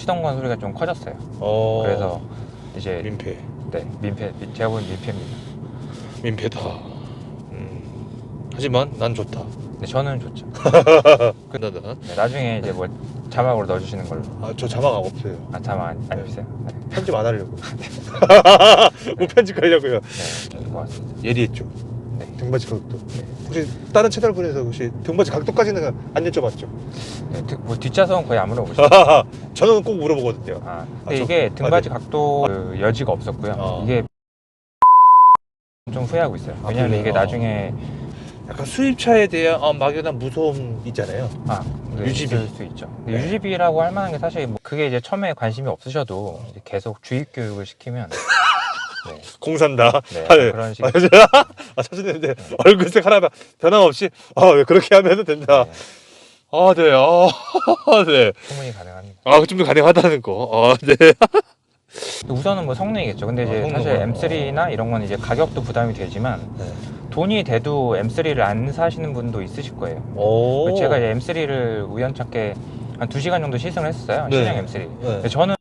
시동건 소리가 좀 커졌어요. 그래서 이제 민폐. 네, 제가 보는 민폐입니다. 민폐다. 하지만 난 좋다. 네, 저는 좋죠. 끝나다. 네, 나중에 이제 뭐 자막으로 넣어주시는 걸로. 저 자막 없어요. 아, 자막 안 입으세요? 네. 편집 안 하려고. 뭐 편집하려고요. 네, 고맙습니다. 예리했죠. 네. 등받이 각도. 혹시 다른 채널 분에서 혹시 등받이 각도까지는 안 여쭤봤죠? 네, 뭐 뒷좌석은 거의 안 물어보시죠. 저는 꼭 물어보거든요. 근데 이게 등받이 네. 각도 그 여지가 없었고요. 이게 좀 후회하고 있어요. 왜냐면 그래요? 이게 나중에 약간 수입차에 대한 막연한 무서움 있잖아요. 네, 유지비. 있을 수 있죠. 근데 네. 유지비라고 할 만한 게 사실 뭐 그게 이제 처음에 관심이 없으셔도 이제 계속 주입 교육을 시키면 네, 공산다. 네, 네. 그런 식. 차주님인데 얼굴색 하나 변함없이 네, 그렇게 하면 된다. 네, 네. 네. 충분히 가능합니다. 좀 더 가능하다는 거. 네. 우선은 뭐 성능이겠죠. 근데 이제 성능은, 사실 M3나 이런 건 이제 가격도 부담이 되지만 네. 돈이 돼도 M3를 안 사시는 분도 있으실 거예요. 제가 이제 M3를 우연찮게 한 2시간 정도 시승을 했었어요. 네. 신형 M3. 네. 근데 저는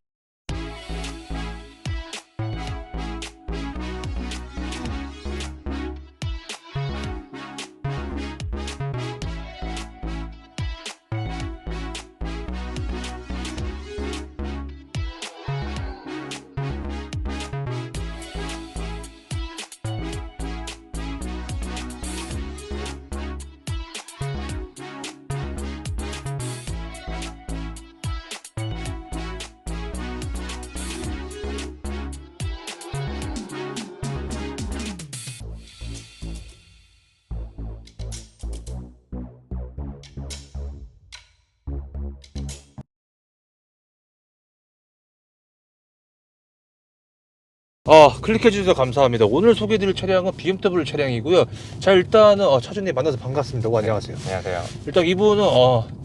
클릭해주셔서 감사합니다. 오늘 소개해드릴 차량은 BMW 차량이고요. 자, 일단은 차주님 만나서 반갑습니다. 안녕하세요. 안녕하세요. 일단 이분은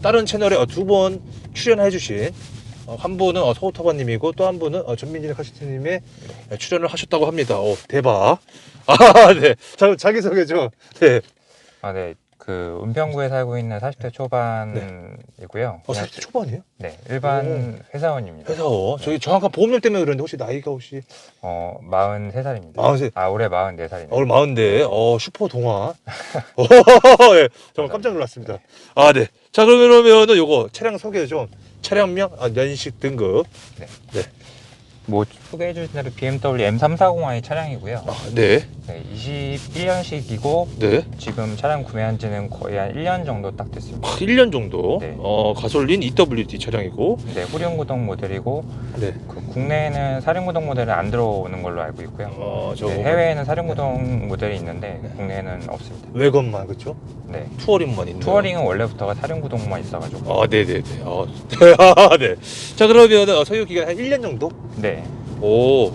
다른 채널에 2번 출연해주신 한 분은 서우터바님이고 또 한 분은 전민진 카시트님의 출연을 하셨다고 합니다. 대박. 네. 자, 자기소개 좀. 네. 네. 그 은평구에 살고 있는 40대 초반이고요. 40대 초반이에요? 네, 일반 회사원입니다. 회사원. 저희 정확한 보험료 때문에 그러는데 혹시 나이가 혹시 43살입니다. 43. 올해 44살입니다. 오늘 44. 슈퍼 동안. 네, 정말 깜짝 놀랐습니다. 네. 자, 그러면은 요거 차량 소개 좀. 차량명, 연식 등급. 네. 네. 뭐 소개해 주신 대로 BMW M340i 차량이고요. 네. 네, 21년식이고 네. 지금 차량 구매한 지는 거의 한 1년 정도 딱 됐습니다. 1년 정도. 네. 가솔린 EWD 차량이고. 네, 후륜구동 모델이고 네. 그 국내에는 사륜구동 모델은 안 들어오는 걸로 알고 있고요. 저거. 네, 해외에는 사륜구동 모델이 있는데 국내에는 없습니다. 외건만 그렇죠? 네. 투어링만 있는. 투어링은 원래부터가 사륜구동만 있어가지고. 네네네. 네. 자, 그러면 소유 기간 한 1년 정도? 네.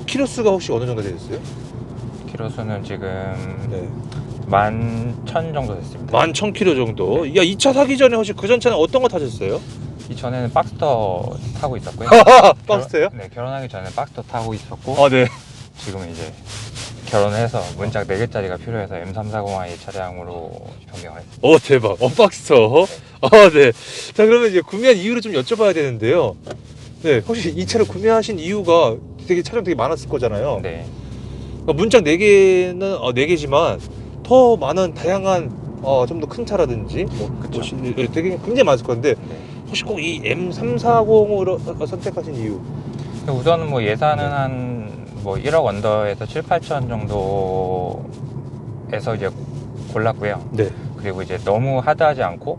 키로수가 혹시 어느 정도 되셨어요? 키로수는 지금 네. 11,000 정도 됐습니다. 11,000km 정도. 이 차 사기 전에 혹시 그전 차는 어떤 거 타셨어요? 이전에는 박스터 타고 있었고요. 박스터요? 네, 결혼하기 전에 박스터 타고 있었고 네. 지금은 이제 결혼해서 문짝 4개짜리가 필요해서 M340i 차량으로 변경을 했습니다. 대박. 박스터. 네. 자, 그러면 이제 구매한 이유를 좀 여쭤봐야 되는데요. 네, 혹시 이 차를 구매하신 이유가 차량 되게 많았을 거잖아요. 네. 문짝 4개는 4개지만 더 많은 다양한 좀 더 큰 차라든지 그쵸. 되게 굉장히 많을 건데 네. 혹시 꼭 이 M340으로 선택하신 이유? 우선은 뭐 예산은 한 뭐 1억 언더에서 7, 8천 정도에서 이제 골랐고요. 네. 그리고 이제 너무 하드하지 않고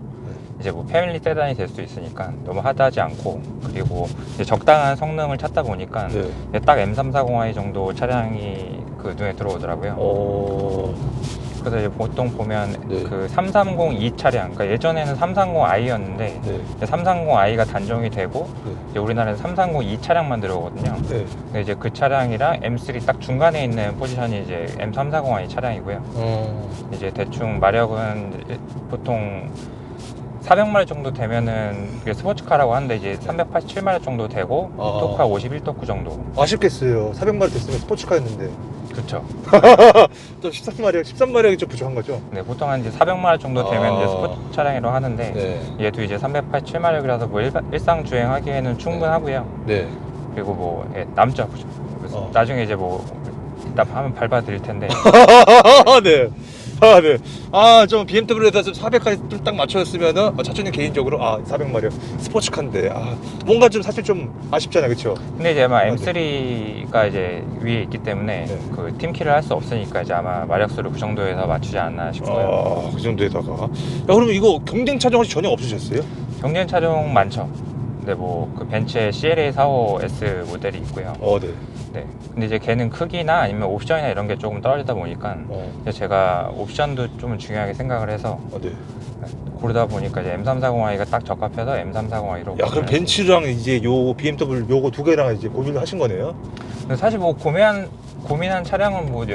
이제 뭐 패밀리 세단이 될 수 있으니까 너무 하드하지 않고 그리고 이제 적당한 성능을 찾다 보니까 네. 딱 M340i 정도 차량이 그 눈에 들어오더라고요. 그래서 이제 보통 보면 네. 그 330i 차량, 그러니까 예전에는 330i였는데 네. 330i가 단종이 되고 네. 이제 우리나라에는 330i 차량만 들어오거든요. 네. 근데 이제 그 차량이랑 M3 딱 중간에 있는 포지션이 이제 M340i 차량이고요. 이제 대충 마력은 보통 400마력 정도 되면은 그게 스포츠카라고 하는데 이제 387마력 정도 되고 토크가 51토크 정도. 아쉽겠어요. 400마력 됐으면 스포츠카였는데. 그렇죠. 또 13마력이 좀 부족한 거죠? 네, 보통 한 이제 400마력 정도 되면 아. 이제 스포츠 차량이라고 하는데 네. 얘도 이제 387마력이라서 뭐 일상 주행하기에는 충분하고요. 네. 그리고 뭐 예, 남죠. 그래서 나중에 이제 뭐 이따 한번 밟아 드릴 텐데 네. 아, 네. 아, 좀 BMW에다 좀 400까지 좀 딱 맞춰줬으면은 차주님 개인적으로 400마력 스포츠카인데 뭔가 좀 사실 좀 아쉽잖아요, 그렇죠? 근데 이제 아마 네. M3가 이제 위에 있기 때문에 네. 그 팀키를 할 수 없으니까 이제 아마 마력수를 그 정도에서 맞추지 않나 싶고요. 그 정도에다가. 야, 그러면 이거 경쟁 차종 혹시 전혀 없으셨어요? 경쟁 차종 많죠. 근데 뭐 그 벤츠의 CLA 45S 모델이 있고요. 네. 네. 근데 이제 걔는 크기나 아니면 옵션이나 이런 게 조금 떨어지다 보니까 이제 제가 옵션도 좀 중요하게 생각을 해서 네. 고르다 보니까 이제 M340i가 딱 적합해서 M340i로. 야, 그럼 벤츠랑 이제 요 BMW 요거 두 개랑 이제 고민을 하신 거네요? 근데 사실 뭐 고민한 차량은 뭐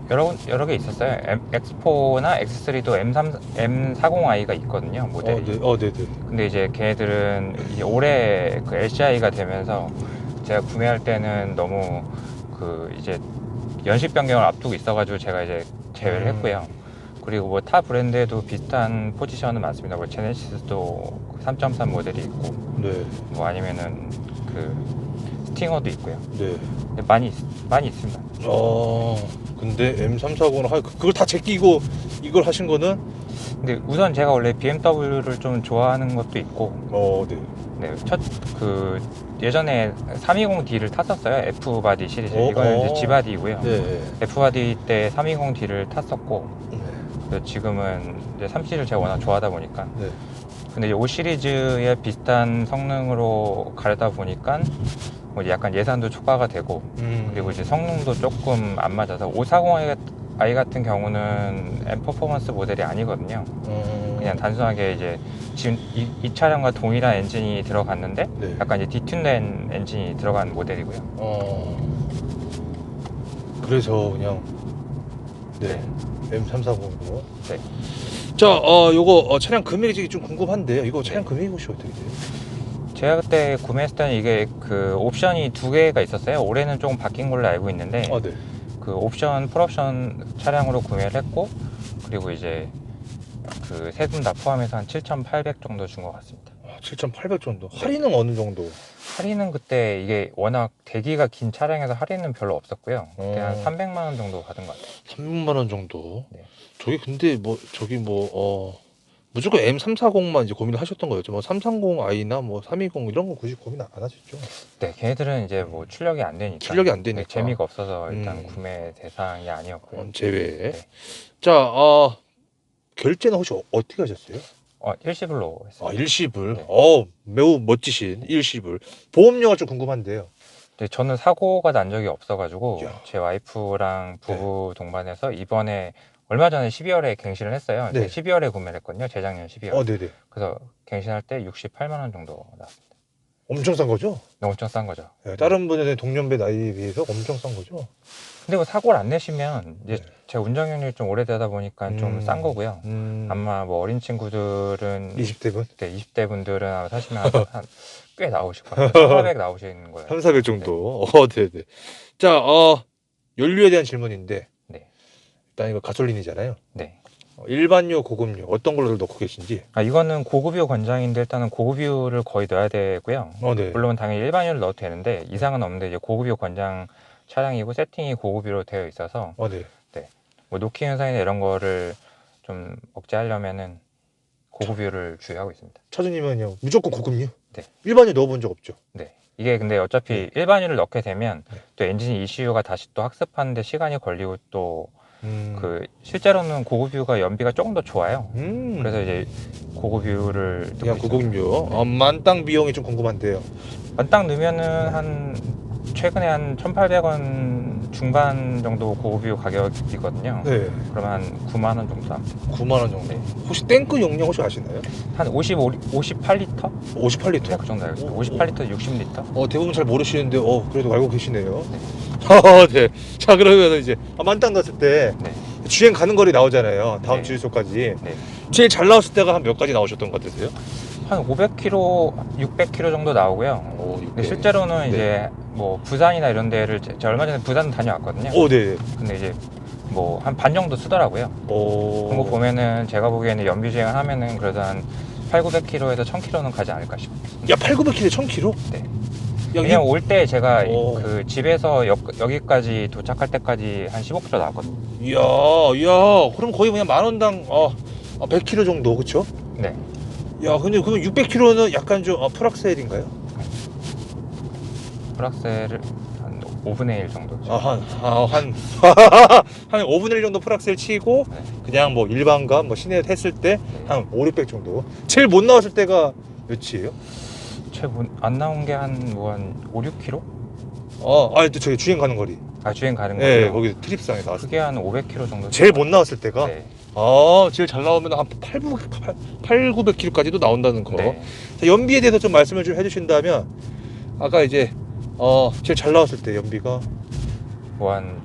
여러 개 있었어요. X4나 X3도 M40i가 있거든요, 모델이. 네네. 근데 이제 걔네들은 이제 올해 그 LCI가 되면서 제가 구매할 때는 너무 그 이제 연식 변경을 앞두고 있어가지고 제가 이제 제외를 했고요. 그리고 뭐 타 브랜드에도 비슷한 포지션은 많습니다. 뭐 제네시스도 3.3 모델이 있고, 네. 뭐 아니면은 그 스팅어도 있고요. 네. 근데 많이 있습니다. 근데 M340은 그걸 다 제끼고 이걸 하신 거는? 근데 우선 제가 원래 BMW를 좀 좋아하는 것도 있고, 네. 네, 그 예전에 320D를 탔었어요. F바디 시리즈. 이거는 이제 G바디고요. 네. F바디 때 320D를 탔었고, 네. 그래서 지금은 이제 3시리즈를 제가 워낙 좋아하다 보니까. 네. 근데 이제 5시리즈의 비슷한 성능으로 가려다 보니까 뭐 이제 약간 예산도 초과가 되고, 그리고 이제 성능도 조금 안 맞아서 540i 같은 경우는 M 퍼포먼스 모델이 아니거든요. 그냥 단순하게 이제 지금 이 차량과 동일한 엔진이 들어갔는데 네. 약간 이제 디튠된 엔진이 들어간 모델이고요. 그래서 그냥 M340으로. 네. 자, 요거 차량 금액이 좀 궁금한데요. 이거 차량 금액이 혹시 어떻게 돼요? 제가 그때 구매했을 때는 이게 그 옵션이 두 개가 있었어요. 올해는 조금 바뀐 걸로 알고 있는데 네. 그 풀옵션 차량으로 구매를 했고, 그리고 이제 그 세금 다 포함해서 한 7,800 정도 준 것 같습니다. 7,800 정도. 할인은 어느 정도? 할인은 그때 이게 워낙 대기가 긴 차량에서 할인은 별로 없었고요. 그때 한 300만 원 정도 받은 것 같아요. 300만 원 정도. 네. 저기 근데 무조건 M340만 이제 고민을 하셨던 거였죠. 뭐 330i나 뭐 320 이런 거 굳이 고민 안 하셨죠? 네, 걔네들은 이제 뭐 출력이 안 되니까. 출력이 안 되니까. 재미가 없어서 일단 구매 대상이 아니었고요. 제외. 네. 자, 결제는 혹시 어떻게 하셨어요? 일시불로 했어요. 일시불. 네. 매우 멋지신 일시불. 보험료가 좀 궁금한데요. 네, 저는 사고가 난 적이 없어가지고 야. 제 와이프랑 부부 동반해서 이번에 얼마 전에 12월에 갱신을 했어요. 네. 12월에 구매를 했거든요. 재작년 12월. 네네. 그래서 갱신할 때 68만 원 정도 나왔습니다. 엄청 싼 거죠? 엄청 싼 거죠. 네, 다른 분의 동년배 나이에 비해서 엄청 싼 거죠? 근데 뭐 사고를 안 내시면 이제 네. 제 운전 경력이 좀 오래되다 보니까 좀 싼 거고요. 아마 뭐 어린 친구들은 20대 분? 네, 20대 분들은 아마 사시면 한 꽤 나오실 거예요. 400 나오시는 거예요. 3,400 정도. 네네. 자, 연료에 대한 질문인데 네. 일단 이거 가솔린이잖아요. 네. 일반유, 고급유 어떤 걸로 넣고 계신지? 이거는 고급유 권장인데 일단은 고급유를 거의 넣어야 되고요. 네. 물론 당연히 일반유를 넣어도 되는데 이상은 없는데 이제 고급유 권장 차량이고 세팅이 고급유로 되어 있어서 네. 뭐 노키 현상이나 이런 거를 좀 억제하려면은 고급유를 주의하고 있습니다. 차주님은요 무조건 고급유? 네. 일반유 넣어본 적 없죠? 네. 이게 근데 어차피 일반유를 넣게 되면 또 엔진 ECU가 다시 또 학습하는데 시간이 걸리고 또 그 실제로는 고급유가 연비가 조금 더 좋아요. 그래서 이제 고급유를 그냥 고급유. 만땅 비용이 좀 궁금한데요. 만땅 넣으면은 최근에 한 1,800원 중반 정도 고급유 가격이거든요. 네. 그러면 한 9만 원 정도 나옵니다. 9만 원 정도. 네. 혹시 탱크 용량 혹시 아시나요? 한 58리터? 58리터. 네, 그 정도 알고 있어요. 58리터, 60리터? 대부분 잘 모르시는데 그래도 알고 계시네요. 네. 네. 자, 그러면 이제 만땅 넣었을 때 네. 주행 가는 거리 나오잖아요. 다음 네. 주유소까지. 네. 제일 잘 나왔을 때가 한 몇 가지 나오셨던 것 같으세요? 한 500km, 600km 정도 나오고요. 오, 근데 실제로는 네. 이제 뭐 부산이나 이런 데를 제가 얼마 전에 부산 다녀왔거든요. 오, 네. 근데 이제 뭐 한 반 정도 쓰더라고요. 오. 그런 거 보면은 제가 보기에는 연비 주행을 하면은 그래도 한 800, 900km에서 1000km는 가지 않을까 싶어요. 야, 8,900km 1,000km? 네. 야, 왜냐면 올 때 제가 오. 그 집에서 여기까지 도착할 때까지 한 15km 나왔거든요. 이야, 그럼 거의 그냥 만 원당 100km 정도, 그쵸? 네. 야, 근데 그럼 600km는 약간 좀 풀악셀인가요? 풀악셀을 한 5분의 1 정도. 한 5분의 1 정도 풀악셀 치고, 네. 그냥 뭐 일반감, 뭐 시내 했을 때 네. 한 5, 600 정도. 제일 못 나왔을 때가 몇이에요? 안 나온 게 한 5, 6km? 또 저기 주행 가는 거리. 아, 주행 가는 네, 거요? 거기 트립상에 나왔을 때. 그게 한 500km 정도. 제일 못 나왔을 때가? 네. 제일 잘 나오면 한 900km까지도 나온다는 거. 네. 자, 연비에 대해서 좀 말씀을 좀 해주신다면, 아까 이제 제일 잘 나왔을 때 연비가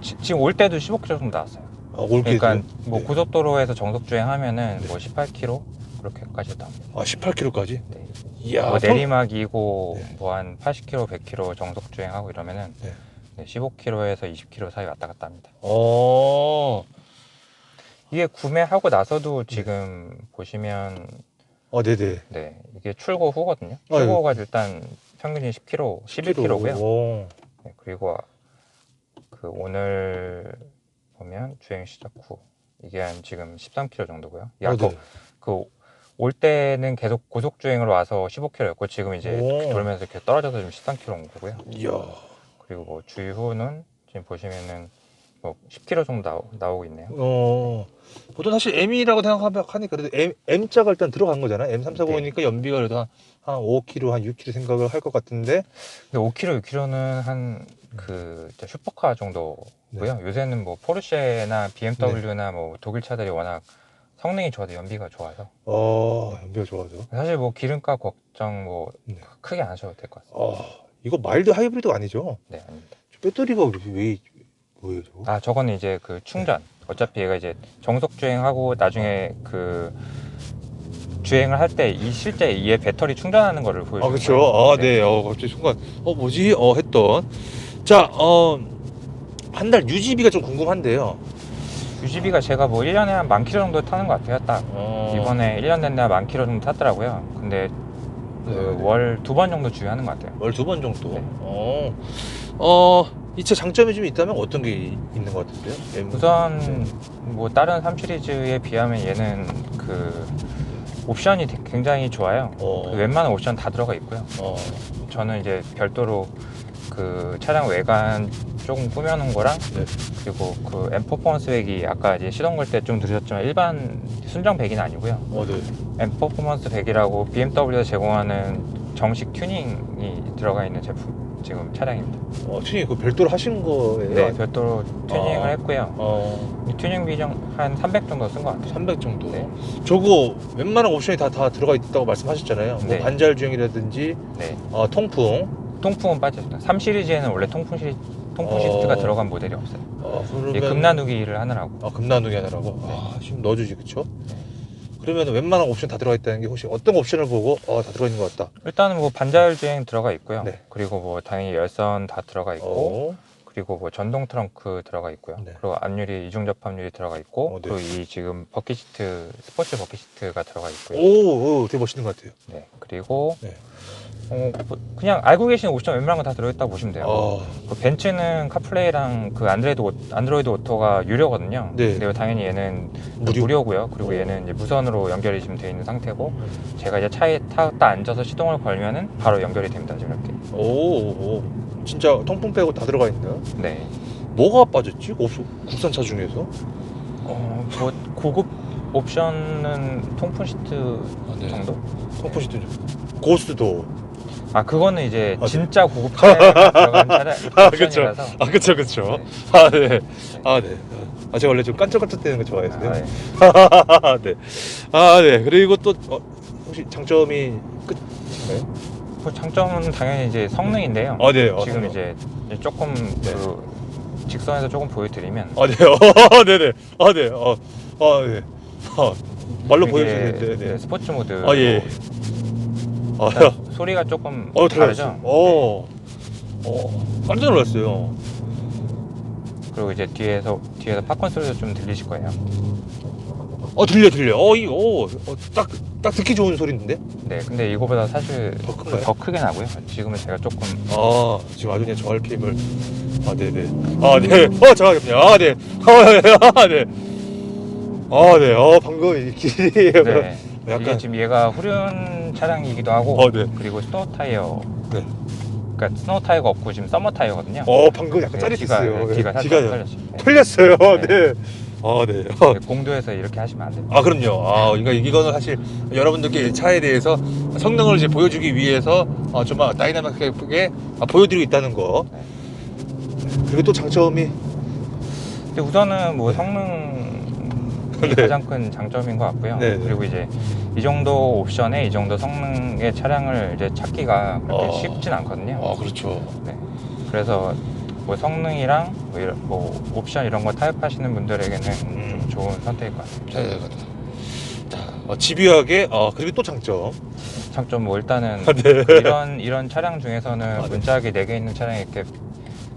지금 올 때도 15km 정도 나왔어요. 올 그러니까 때도? 뭐 네. 고속도로에서 정속 주행하면은 네. 뭐 18km 그렇게까지 나옵니다. 18km까지? 네. 이야, 뭐 내리막이고 네. 뭐 한 80km, 100km 정속 주행하고 이러면은 네. 15km에서 20km 사이 왔다 갔다 합니다. 이게 구매하고 나서도 지금 보시면 네네. 네, 이게 출고 후거든요. 아, 출고 후가 일단 평균이 10km, 11km고요. 네, 그리고 그 오늘 보면 주행 시작 후 이게 한 지금 13km 정도고요. 올 때는 계속 고속 주행으로 와서 15km였고 지금 이제 돌면서 이렇게 떨어져서 지금 13km 온 거고요. 이야. 그리고 뭐 주유 후는 지금 보시면은 뭐 10km 정도 나오고 있네요. 보통 사실 M이라고 생각하니까 그래도 M자가 일단 들어간 거잖아요. M340이니까 연비가 그래도 한 5km, 한 6km 생각을 할 것 같은데. 근데 5km, 6km는 한 그 슈퍼카 정도고요. 네. 요새는 뭐 포르쉐나 BMW나 뭐 독일 차들이 워낙 성능이 좋아서 연비가 좋아서. 연비가 좋아서. 사실 뭐 기름값 걱정 뭐 네. 크게 안 하셔도 될 것 같습니다. 이거 마일드 하이브리드 아니죠? 네, 아닙니다. 배터리가 왜 뭐예요, 저거? 저거는 이제 그 충전. 어차피 얘가 이제 정속 주행하고 나중에 그 주행을 할 때 실제 얘 배터리 충전하는 거를 보여주는 그렇죠. 거예요. 네. 갑자기 순간 뭐지? 했던. 자, 한 달 유지비가 좀 궁금한데요. 유지비가 제가 뭐 1년에 한 10,000km 정도 타는 것 같아요. 딱 이번에 1년 됐나 10,000km 정도 탔더라고요. 근데 월 2번 정도 주유하는 것 같아요. 월 2번 정도. 네. 이 차 장점이 좀 있다면 어떤 게 있는 것 같으세요? 우선 뭐 다른 3 시리즈에 비하면 얘는 그 옵션이 굉장히 좋아요. 그 웬만한 옵션 다 들어가 있고요. 저는 이제 별도로 그 차량 외관 조금 꾸며놓은 거랑 네. 그리고 그 M 퍼포먼스 백이 아까 이제 시동 걸 때 좀 들으셨지만 일반 순정 백은 아니고요. 네. M 퍼포먼스 백이라고 BMW에서 제공하는 정식 튜닝이 들어가 있는 제품 지금 차량입니다. 튜닝 그 별도로 하신 거예요? 네, 별도로 튜닝을 했고요. 이 튜닝 비용 한 300 정도 쓴 것 같아요. 300 정도. 네. 저거 웬만한 옵션이 다 들어가 있다고 말씀하셨잖아요. 네. 뭐 반절 주행이라든지 네. 통풍은 빠졌어요. 3 시리즈에는 원래 통풍 시트가 들어간 모델이 없어요. 그러면 이 금나누기를 하느라고. 금나누기 하느라고. 네. 지금 넣어주지, 그쵸? 네. 그러면 웬만한 옵션 다 들어가 있다는 게 혹시 어떤 옵션을 보고 다 들어가 있는 것 같다. 일단은 뭐 반자율 주행 들어가 있고요. 네. 그리고 뭐 당연히 열선 다 들어가 있고, 그리고 뭐 전동 트렁크 들어가 있고요. 네. 그리고 앞유리 이중 접합유리 들어가 있고, 네. 그리고 이 지금 버킷 시트, 스포츠 버킷 시트가 들어가 있고요. 되게 멋있는 것 같아요. 네. 그리고 네. 그냥 알고 계시는 옵션 웬만한 거 다 들어있다고 보시면 돼요. 그 벤츠는 카플레이랑 그 안드로이드 오토가 유료거든요. 네. 근데 당연히 얘는 무료고요. 그리고 얘는 이제 무선으로 연결이 지금 돼 있는 상태고, 제가 이제 차에 딱 앉아서 시동을 걸면은 바로 연결이 됩니다. 지금 이렇게. 진짜 통풍 빼고 다 들어가 있네요. 네. 뭐가 빠졌지? 국산차 중에서? 뭐 고급 옵션은 통풍 시트 네. 정도? 통풍 시트 고스트도. 그거는 이제 네. 진짜 고급 차에 들어간 차량 옵션이라서. 그쵸. 네. 네. 제가 원래 좀 깐짝깐짝대는 거 좋아해서. 네. 네. 네. 그리고 또 혹시 장점이 끝인가요? 그 장점은 당연히 이제 성능인데요. 네. 지금 이제 조금 네. 그 직선에서 조금 보여드리면. 네. 네네. 네. 말로 이게 보여주시는데. 네. 스포츠 모드. 예. 일단 소리가 조금 다르죠. 달라졌어. 깜짝 놀랐어요. 그리고 이제 뒤에서 팝콘 소리도 좀 들리실 거예요. 들려. 딱 듣기 좋은 소리인데? 네, 근데 이거보다 사실 더 큰가요? 더 크게 나고요. 지금은 제가 조금 지금 아주 그냥 저 RPM을. 네네. 잠깐만요. 네. 네. 방금 이 길이. 네. 약간. 이게 지금 얘가 후륜 차량이기도 하고 네. 그리고 스노우 타이어. 네. 그러니까 스노우 타이어가 없고 지금 서머 타이어거든요. 방금 약간 네, 짜릿했어요. 뒤가 살짝 털렸어요. 네. 털렸어요. 네. 네. 네, 공도에서 이렇게 하시면 안 됩니다. 그럼요. 그러니까 이거는 사실 여러분들께 차에 대해서 성능을 이제 보여주기 위해서 좀 다이나믹하게 보여드리고 있다는 거. 네. 그리고 또 장점이. 근데 우선은 뭐 성능이 네. 가장 큰 장점인 것 같고요. 네, 네. 그리고 이제 이 정도 옵션에 이 정도 성능의 차량을 이제 찾기가 그렇게 쉽진 않거든요. 그렇죠. 네. 그래서 뭐 성능이랑 뭐 옵션 이런 거 타협하시는 분들에게는 좀 좋은 선택일 것 같습니다. 자, 집요하게 그리고 또 장점. 장점 뭐 일단은 네. 이런 차량 중에서는 네. 문짝이 4개 있는 차량이 이렇게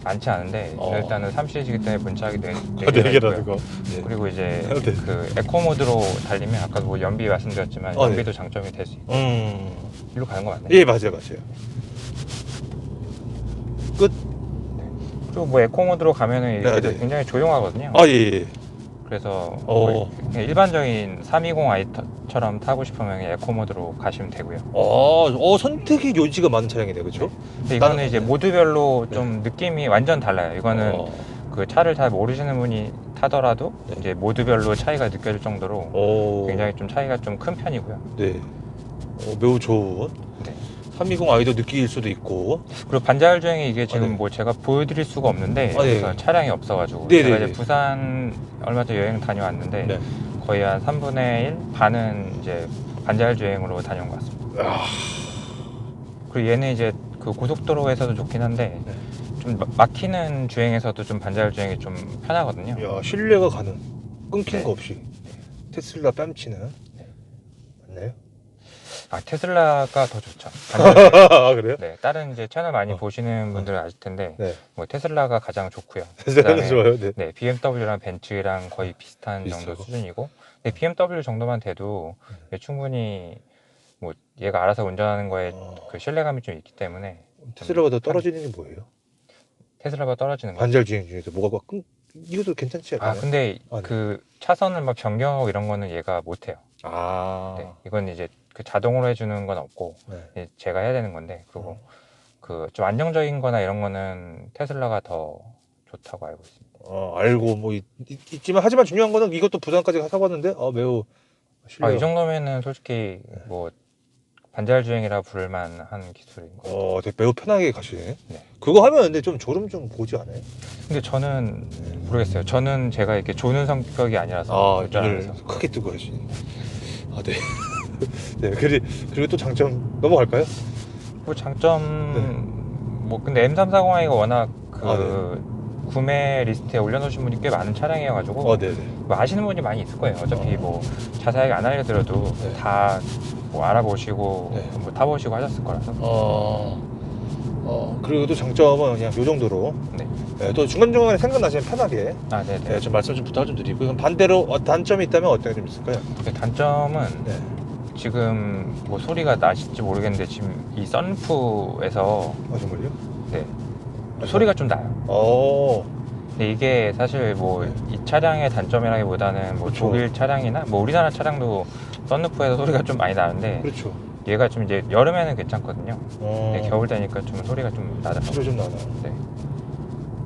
많지 않은데 일단은 3시리즈이기 때문에 문짝이 4개가 4개라는 있고요. 거. 네. 그리고 이제 네. 그 에코 모드로 달리면 아까 뭐 연비 말씀드렸지만 네. 연비도 장점이 될 수 있고 일로 가는 거 맞나요? 예, 맞아요. 끝. 그리고 뭐 에코 모드로 가면은 이게 네. 굉장히 조용하거든요. 예. 그래서 뭐 그냥 일반적인 320i처럼 타고 싶으면 에코 모드로 가시면 되고요. 선택의 요지가 많은 차량이네, 그렇죠? 근데 이거는 이제 모드별로 좀 느낌이 완전 달라요. 이거는 그 차를 잘 모르시는 분이 타더라도 이제 모드별로 차이가 느껴질 정도로 굉장히 좀 차이가 좀 큰 편이고요. 네. 매우 좋은. 네. 320i도 느낄 수도 있고. 그리고 반자율 주행이 이게 지금 네. 뭐 제가 보여드릴 수가 없는데 네. 여기서 차량이 없어가지고 네, 제가 네, 이제 네. 부산 얼마 전에 여행 다녀왔는데 네. 거의 한 3분의 1 반은 이제 반자율 주행으로 다녀온 것 같습니다. 그리고 얘는 이제 그 고속도로에서도 좋긴 한데 네. 좀 막히는 주행에서도 좀 반자율 주행이 좀 편하거든요. 신뢰가 가는. 끊긴 네. 거 없이. 테슬라 뺨치는. 맞나요? 테슬라가 더 좋죠. 반자율 주행. 그래요? 네, 다른 이제 채널 많이 보시는 분들은 아실 텐데 네. 뭐 테슬라가 가장 좋고요. 테슬라는 그다음에 좋아요. 네. 네, BMW랑 벤츠랑 거의 비슷한 정도 비슷하고. 수준이고, 근데 BMW 정도만 돼도 충분히 뭐 얘가 알아서 운전하는 거에 그 신뢰감이 좀 있기 때문에 테슬라가 더 떨어지는 게 뭐예요? 테슬라가 떨어지는 거. 반자율 주행 중에서 뭐가 이것도 괜찮지 않아요? 근데 네. 그 차선을 막 변경하고 이런 거는 얘가 못해요. 네, 이건 이제 그 자동으로 해주는 건 없고 네. 제가 해야 되는 건데, 그리고 그 좀 안정적인 거나 이런 거는 테슬라가 더 좋다고 알고 있습니다. 알고 뭐 있지만 하지만 중요한 거는 이것도 부산까지 사봤는데 매우 이 정도면은 솔직히 뭐 반자율 주행이라 부를 만한 기술인 거. 되게 매우 편하게 가시네. 네. 그거 하면 근데 좀 졸음 좀 보지 않아요? 근데 저는 모르겠어요. 저는 제가 이렇게 조는 성격이 아니라서 눈을 운전하면서. 크게 뜨고 하시네. 네. 네. 그리고 또 장점 넘어갈까요? 뭐 장점 뭐 근데 M340i가 워낙 구매 리스트에 올려놓으신 분이 꽤 많은 차량이어가지고 네네. 뭐 아시는 분이 많이 있을 거예요. 어차피 뭐 자세하게 안 알려드려도 네. 다 뭐 알아보시고 네. 뭐 타보시고 하셨을 거라서. 그리고 또 장점은 그냥 요 정도로. 네. 또 중간중간에 생각나시면 편하게 네네. 좀 말씀 좀 부탁을 좀 드리고, 그럼 반대로 단점이 있다면 어떤 게 좀 있을까요? 단점은 네. 지금 뭐 소리가 나실지 모르겠는데 지금 이 썬루프에서 정말요? 네, 소리가 좀 나요. 근데 이게 사실 뭐 이 차량의 단점이라기보다는 뭐 그렇죠. 독일 차량이나 뭐 우리나라 차량도 썬루프에서 소리가 좀 많이 나는데 그렇죠. 얘가 좀 이제 여름에는 괜찮거든요. 근데 겨울 되니까 좀 소리가 좀 나더라고요. 소리 좀 나나. 네.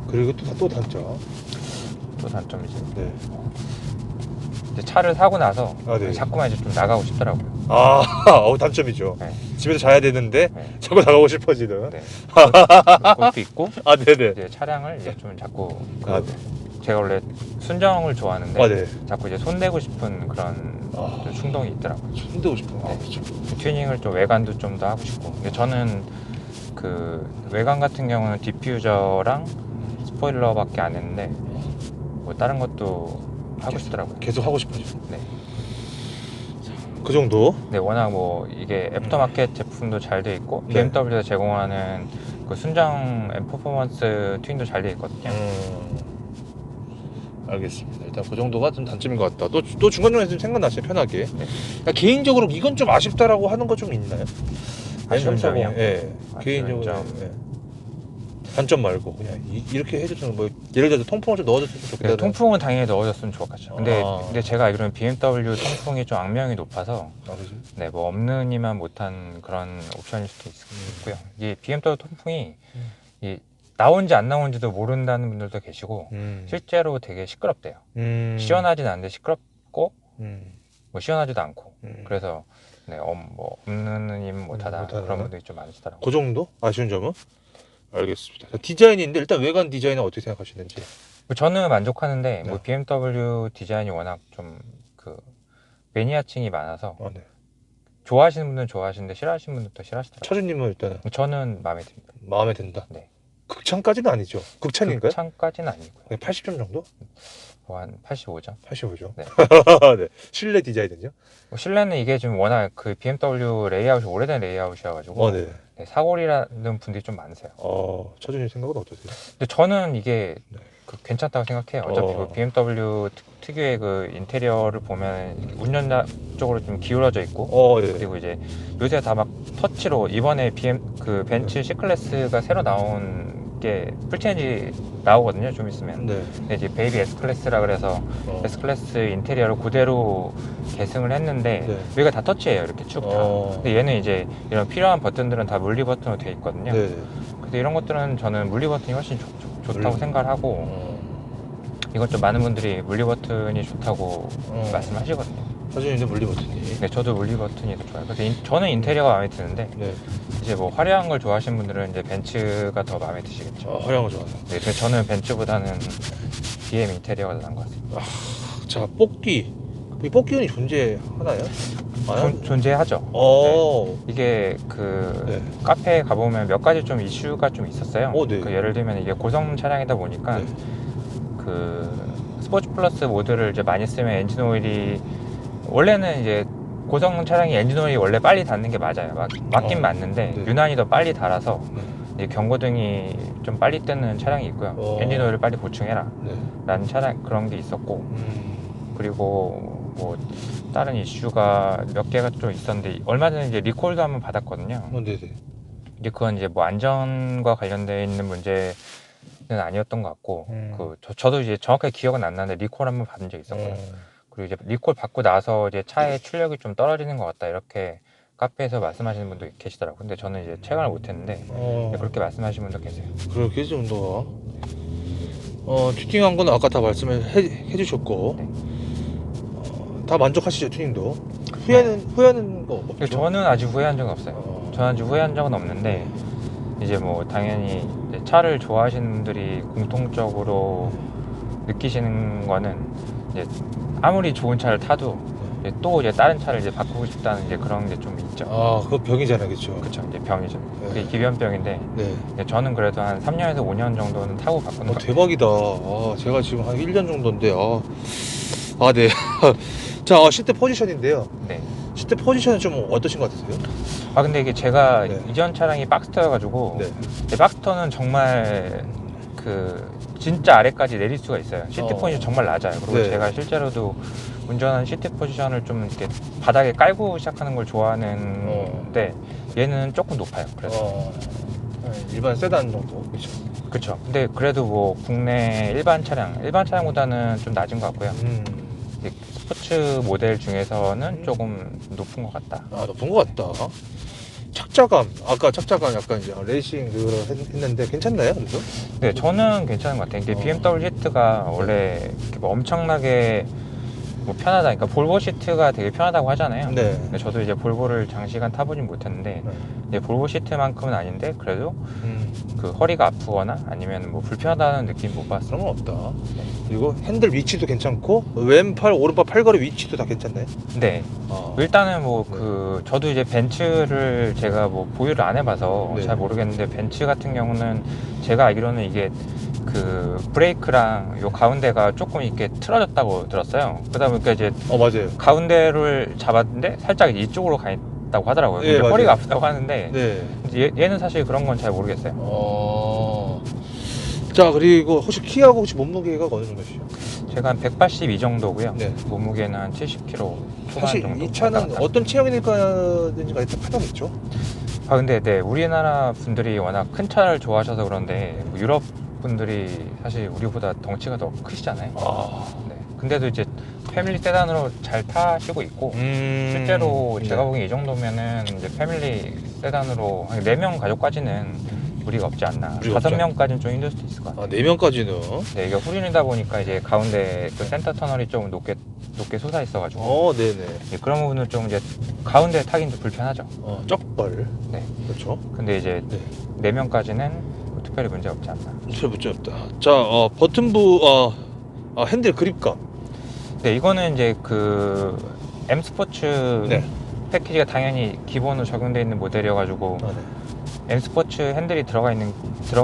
그리고 또 단점. 또 단점이지. 네. 이제 차를 사고 나서 네. 자꾸만 이제 좀 나가고 싶더라고요. 단점이죠. 네. 집에서 자야 되는데 네. 자꾸 나가고 싶어지는. 네. 그것도 있고 네네. 이제 차량을 이제 좀 자꾸 네. 제가 원래 순정을 좋아하는데 네. 자꾸 이제 손대고 싶은 그런 좀 충동이 있더라고요. 손대고 싶은 거. 네. 그렇죠. 튜닝을 좀 외관도 좀 더 하고 싶고, 근데 저는 그 외관 같은 경우는 디퓨저랑 스포일러밖에 안 했는데 뭐 다른 것도 하고 싶더라고요. 계속 하고 싶어지고. 네. 그 정도? 네, 워낙 뭐 이게 애프터마켓 제품도 잘 돼 있고 네. BMW에서 제공하는 그 순정 앤 퍼포먼스 튜닝도 잘 돼 있거든요. 알겠습니다. 일단 그 정도가 좀 단점인 것 같다. 또 중간중간에 좀 생각나시죠, 편하게. 네. 그러니까 개인적으로 이건 좀 아쉽다라고 하는 거 좀 있나요? 아쉬운 점이요? 예. 아쉬운 개인적으로. 점. 예. 단점 말고 그냥 이렇게 해줬으면 뭐 예를 들어서 통풍을 좀 넣어줬으면 좋겠다. 네, 통풍은 당연히 넣어줬으면 좋겠죠. 근데, 아. 근데 제가 알기로는 BMW 통풍이 좀 악명이 높아서 아, 그지? 네, 뭐 없는 이만 못한 그런 옵션일 수도 있고요. 이 BMW 통풍이 이 나온지 안 나온지도 모른다는 분들도 계시고 실제로 되게 시끄럽대요. 시원하진 않은데 시끄럽고 뭐 시원하지도 않고 그래서 네, 뭐 없는 이면 못하다 그런 분들이 좀 많으시더라고요. 그 정도? 아쉬운 점은? 알겠습니다. 자, 디자인인데 일단 외관 디자인은 어떻게 생각하시는지? 저는 만족하는데 네. 뭐 BMW 디자인이 워낙 좀 그 매니아층이 많아서 아, 네. 좋아하시는 분들은 좋아하시는데 싫어하시는 분들도 싫어하시더라고요. 차주님은 일단 저는 마음에 듭니다. 마음에 든다. 네. 극찬까지는 아니죠. 극찬인가요? 극찬까지는 아니고요. 그냥 80점 정도? 뭐 한 85점. 85점. 네. 네. 실내 디자인은요? 뭐 실내는 이게 좀 워낙 그 BMW 레이아웃이 오래된 레이아웃이어가지고 네. 네, 사골이라는 분들이 좀 많으세요. 차주님 생각은 어떠세요? 근데 저는 이게 네. 괜찮다고 생각해요. 어차피 그 BMW 특유의 그 인테리어를 보면 운전자 쪽으로 좀 기울어져 있고 네. 그리고 이제 요새 다 막 터치로 이번에 그 벤츠 C클래스가 새로 나온 게 풀체인지 나오거든요. 좀 있으면. 네. 근데 이제 베이비 S클래스라 그래서 S클래스 인테리어를 그대로 계승을 했는데 네. 여기가 다 터치예요. 이렇게 쭉 다. 근데 얘는 이제 이런 필요한 버튼들은 다 물리 버튼으로 되어 있거든요. 네. 근데 이런 것들은 저는 물리 버튼이 훨씬 좋다고 물리- 생각을 하고 이건 좀 많은 분들이 물리 버튼이 좋다고 말씀하시거든요. 차주님도 물리 버튼이. 네, 저도 물리 버튼이 더 좋아요. 그래서 저는 인테리어가 마음에 드는데 네. 이제 뭐 화려한 걸 좋아하시는 분들은 이제 벤츠가 더 마음에 드시겠죠. 화려한 거 좋아하세요. 네, 그래서 저는 벤츠보다는 BM 인테리어가 더 나은 것 같습니다. 자, 뽑기. 이 뽑기운이 존재하나요? 존재하죠. 이게 그 네. 카페에 가보면 몇 가지 좀 이슈가 좀 있었어요. 네. 그 예를 들면 이게 고성 차량이다 보니까 네. 그 스포츠 플러스 모드를 이제 많이 쓰면 엔진 오일이 원래는 이제 고성 차량이 엔진 오일이 원래 빨리 닳는 게 맞아요. 맞긴 맞는데 네. 유난히 더 빨리 닳아서 네. 이제 경고등이 좀 빨리 뜨는 차량이 있고요. 엔진 오일을 빨리 보충해라 네. 라는 차량 그런 게 있었고 그리고 뭐 다른 이슈가 몇 개가 좀 있었는데 얼마 전에 이제 리콜도 한번 받았거든요. 네네. 이제 그건 이제 뭐 안전과 관련돼 있는 문제는 아니었던 것 같고 저도 이제 정확하게 기억은 안 나는데 리콜 한번 받은 적이 있었거든요. 그리고 이제 리콜 받고 나서 이제 차의 출력이 좀 떨어지는 것 같다 이렇게 카페에서 말씀하시는 분도 계시더라고요. 근데 저는 이제 체감을 못했는데 그렇게 말씀하시는 분도 계세요. 그렇게 정도가. 튜닝한 건 아까 다 말씀을 해주셨고 네. 다 만족하시죠 튜닝도? 후회하는 거 없죠? 저는 아직 후회한 적은 없어요. 저는 아직 후회한 적은 없는데 이제 뭐 당연히 이제 차를 좋아하시는 분들이 공통적으로 느끼시는 거는 이제 아무리 좋은 차를 타도 이제 또 이제 다른 차를 이제 바꾸고 싶다는 이제 그런 게 좀 있죠. 그거 병이잖아요, 그렇죠? 그렇죠. 이제 병이죠. 네. 그게 기변병인데 네. 이제 저는 그래도 한 3년에서 5년 정도는 타고 바꾸는 거 같아요. 대박이다. 제가 지금 한 1년 정도인데 네. 자, 시트 포지션인데요. 네. 시트 포지션은 좀 어떠신 것 같으세요? 근데 이게 제가 네. 이전 차량이 박스터여가지고 네. 박스터는 정말 그 진짜 아래까지 내릴 수가 있어요. 시트 포지션 정말 낮아요. 그리고 네. 제가 실제로도 운전하는 시트 포지션을 좀 이렇게 바닥에 깔고 시작하는 걸 좋아하는데 얘는 조금 높아요. 그래서 일반 세단 정도. 그렇죠. 그렇죠. 근데 그래도 뭐 국내 일반 차량보다는 좀 낮은 것 같고요. 이제 스포츠 모델 중에서는 조금 높은 것 같다. 높은 것 같다. 착자감, 아까 착자감 약간 이제 레이싱 그거 했는데 괜찮나요? 그래서? 네, 저는 괜찮은 것 같아요. 이게 BMW 시트가 원래 이렇게 뭐 엄청나게 뭐 편하다. 그러니까 볼보 시트가 되게 편하다고 하잖아요. 네. 근데 저도 이제 볼보를 장시간 타보진 못했는데 이제 볼보 시트만큼은 아닌데 그래도 그 허리가 아프거나 아니면 뭐 불편하다는 느낌 못 봤어요. 그런 건 없다. 그리고 핸들 위치도 괜찮고 왼팔, 오른팔 팔걸이 위치도 다 괜찮나요? 네. 일단은 뭐 그 저도 이제 벤츠를 제가 뭐 보유를 안 해봐서 네. 잘 모르겠는데 벤츠 같은 경우는 제가 알기로는 이게 그 브레이크랑 요 가운데가 조금 이렇게 틀어졌다고 들었어요. 그러다 보니까 이제 맞아요. 가운데를 잡았는데 살짝 이쪽으로 가 있다고 하더라고요. 예, 근데 맞아요. 허리가 아프다고 하는데 네. 얘는 사실 그런 건 잘 모르겠어요. 자, 그리고 혹시 키하고 혹시 몸무게가 어느 정도시죠? 제가 한 182 정도고요. 네. 몸무게는 한 70kg 초반 사실 정도. 이 차는 왔다 갔다. 어떤 체형일까든지가 일단 판단했죠. 아 근데 네 우리나라 분들이 워낙 큰 차를 좋아하셔서 그런데 뭐 유럽 분들이 사실 우리보다 덩치가 더 크시잖아요. 네. 근데도 이제 패밀리 세단으로 잘 타시고 있고 실제로 제가 보기엔 이 정도면은 이제 패밀리 세단으로 한 4명 가족까지는 무리가 없지 않나. 무리가 없지 5명까지는 좀 힘들 수도 있을 것 같아요. 4명까지는. 네, 이게 후륜이다 보니까 이제 가운데 그 센터 터널이 좀 높게 솟아 있어가지고 네네. 네, 그런 부분은 좀 이제 가운데 타긴 좀 불편하죠. 적벌. 네. 그렇죠. 근데 이제 네. 4명까지는 뭐 특별히 문제 없지 않나. 별 문제 없다. 자, 버튼부, 핸들 그립감. 네, 이거는 이제 그 M 스포츠 네. 패키지가 당연히 기본으로 적용되어 있는 모델이어가지고 네. M 스포츠 핸들이 들어가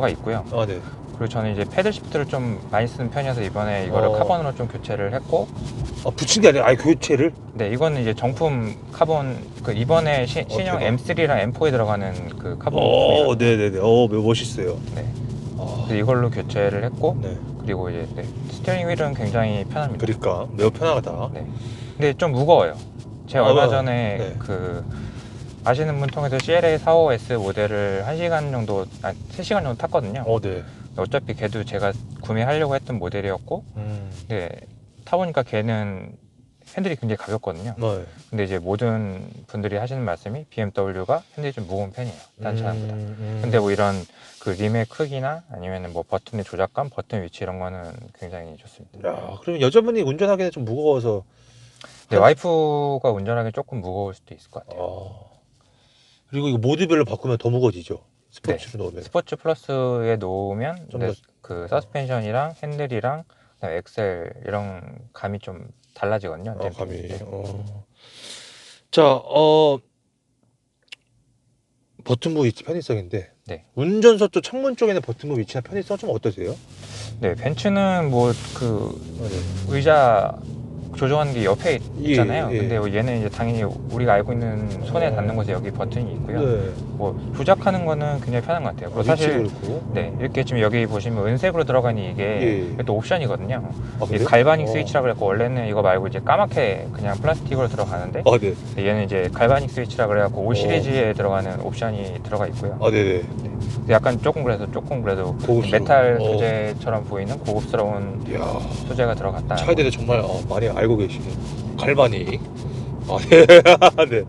있고요. 네. 그리고 저는 이제 패들 시프트를 좀 많이 쓰는 편이어서 이번에 이거를 카본으로 좀 교체를 했고. 붙인 게 아니라 아예 교체를? 네, 이거는 이제 정품 카본 그 이번에 신형 대박. M3랑 M4에 들어가는 그 카본 부품이에요. 네네네. 멋있어요. 네. 그래서 이걸로 교체를 했고. 네. 그리고 이제 스티어링 휠은 굉장히 편합니다. 그러니까 매우 편하다. 네. 근데 좀 무거워요. 제가 얼마 전에 네. 그 아시는 분 통해서 CLA 45S 모델을 1시간 정도, 3시간 정도 탔거든요. 네. 어차피 걔도 제가 구매하려고 했던 모델이었고, 네, 타보니까 걔는 핸들이 굉장히 가볍거든요. 네. 근데 이제 모든 분들이 하시는 말씀이 BMW가 핸들이 좀 무거운 편이에요. 다른 차량보다. 근데 뭐 이런 그 림의 크기나 아니면 뭐 버튼의 조작감, 버튼 위치 이런 거는 굉장히 좋습니다. 야, 그러면 여자분이 운전하기에는 좀 무거워서. 네, 와이프가 운전하기 조금 무거울 수도 있을 것 같아요. 그리고 이거 모드별로 바꾸면 더 무거워지죠. 스포츠로 넣으면. 스포츠 플러스에 놓으면 좀 네, 더- 그 서스펜션이랑 핸들이랑 그다음에 엑셀 이런 감이 좀 달라지거든요. 감이. 자, 버튼부 위치 편의성인데. 네. 운전석 쪽 창문 쪽에는 버튼부 위치나 편의성 좀 어떠세요? 네, 벤츠는 뭐 그 의자 조정하는 게 옆에 있잖아요. 예. 근데 얘는 이제 당연히 우리가 알고 있는 손에 닿는 곳에 여기 버튼이 있고요. 네. 뭐 조작하는 거는 굉장히 편한 것 같아요. 그리고 위치도 사실 그렇고. 네, 이렇게 지금 여기 보시면 은색으로 들어가니 이게 또 옵션이거든요. 이게 그래요? 갈바닉 스위치라고 그래갖고 원래는 이거 말고 이제 까맣게 그냥 플라스틱으로 들어가는데 네. 얘는 이제 갈바닉 스위치라 그래갖고 5 시리즈에 들어가는 옵션이 들어가 있고요. 네네. 약간 조금 그래도 고급스러운. 메탈 소재처럼 보이는 고급스러운 이야. 소재가 들어갔다. 차에 대해 정말 많이 알고 계시네. 갈바닉. 네. 네.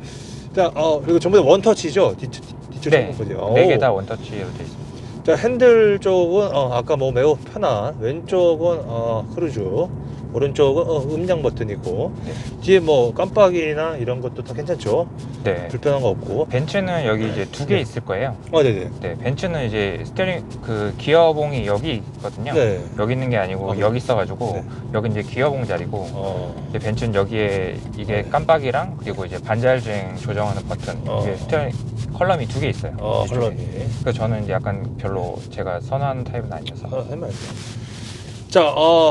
자, 그리고 전부 다 원터치죠? 뒤쪽 네, 거죠? 4개 다 원터치로 되어 있습니다. 자, 핸들 쪽은 아까 뭐 매우 편한, 왼쪽은 크루즈, 오른쪽은 음량 버튼이고. 네. 뒤에 뭐 깜빡이나 이런 것도 다 괜찮죠? 네. 불편한 거 없고. 벤츠는 여기 이제 2개 있을 거예요. 네네. 네, 벤츠는 이제 스티어링 그 기어봉이 여기 있거든요. 네. 여기 있는 게 아니고 여기 있어가지고 네. 여기 이제 기어봉 자리고 이제 벤츠는 여기에 이게 네. 깜빡이랑 그리고 이제 반자율 주행 조정하는 버튼 이게 스티어링 컬럼이 2개 있어요. 이쪽에. 컬럼이. 그래서 저는 이제 약간 별로 제가 선호하는 타입은 아니어서. 하면 안 돼. 자,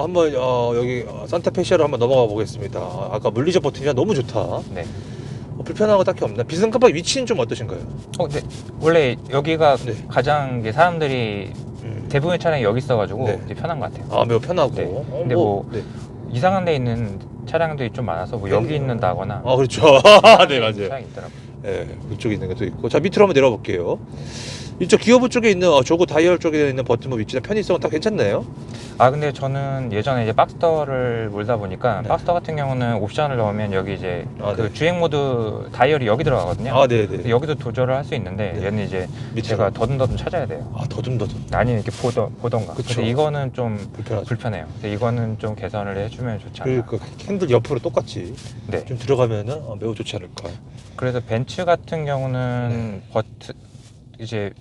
한번 여기 산타페시아로 한번 넘어가 보겠습니다. 아까 물리적 버튼이 너무 좋다. 네. 불편한 거 딱히 없나? 비상 깜빡이 위치는 좀 어떠신가요? 네. 원래 여기가 네. 가장 이게 사람들이 대부분의 차량이 여기 있어가지고 네. 이제 편한 것 같아요. 매우 편하고. 네. 근데 뭐 네. 이상한 데 있는 차량들이 좀 많아서 뭐 여기 있는다거나 그렇죠. 네, 맞아요. 차량이 있더라고요. 네, 그쪽에 있는 것도 있고. 자, 밑으로 한번 내려볼게요. 이쪽 기어부 쪽에 있는 조그 다이얼 쪽에 있는 버튼 위치나 편의성은 다 괜찮나요? 근데 저는 예전에 이제 박스터를 몰다 보니까 네. 박스터 같은 경우는 옵션을 넣으면 여기 이제 그 네. 주행 모드 다이얼이 여기 들어가거든요. 네네. 여기도 조절을 할 수 있는데 네. 얘는 이제 밑으로. 제가 더듬더듬 찾아야 돼요. 더듬더듬. 아니면 이렇게 보던가. 그쵸. 근데 이거는 좀 불편하죠. 불편해요. 근데 이거는 좀 개선을 해주면 좋지 않나. 그러니까 핸들 옆으로 똑같이 네. 좀 들어가면은 매우 좋지 않을까. 그래서 벤츠 같은 경우는 버튼 이제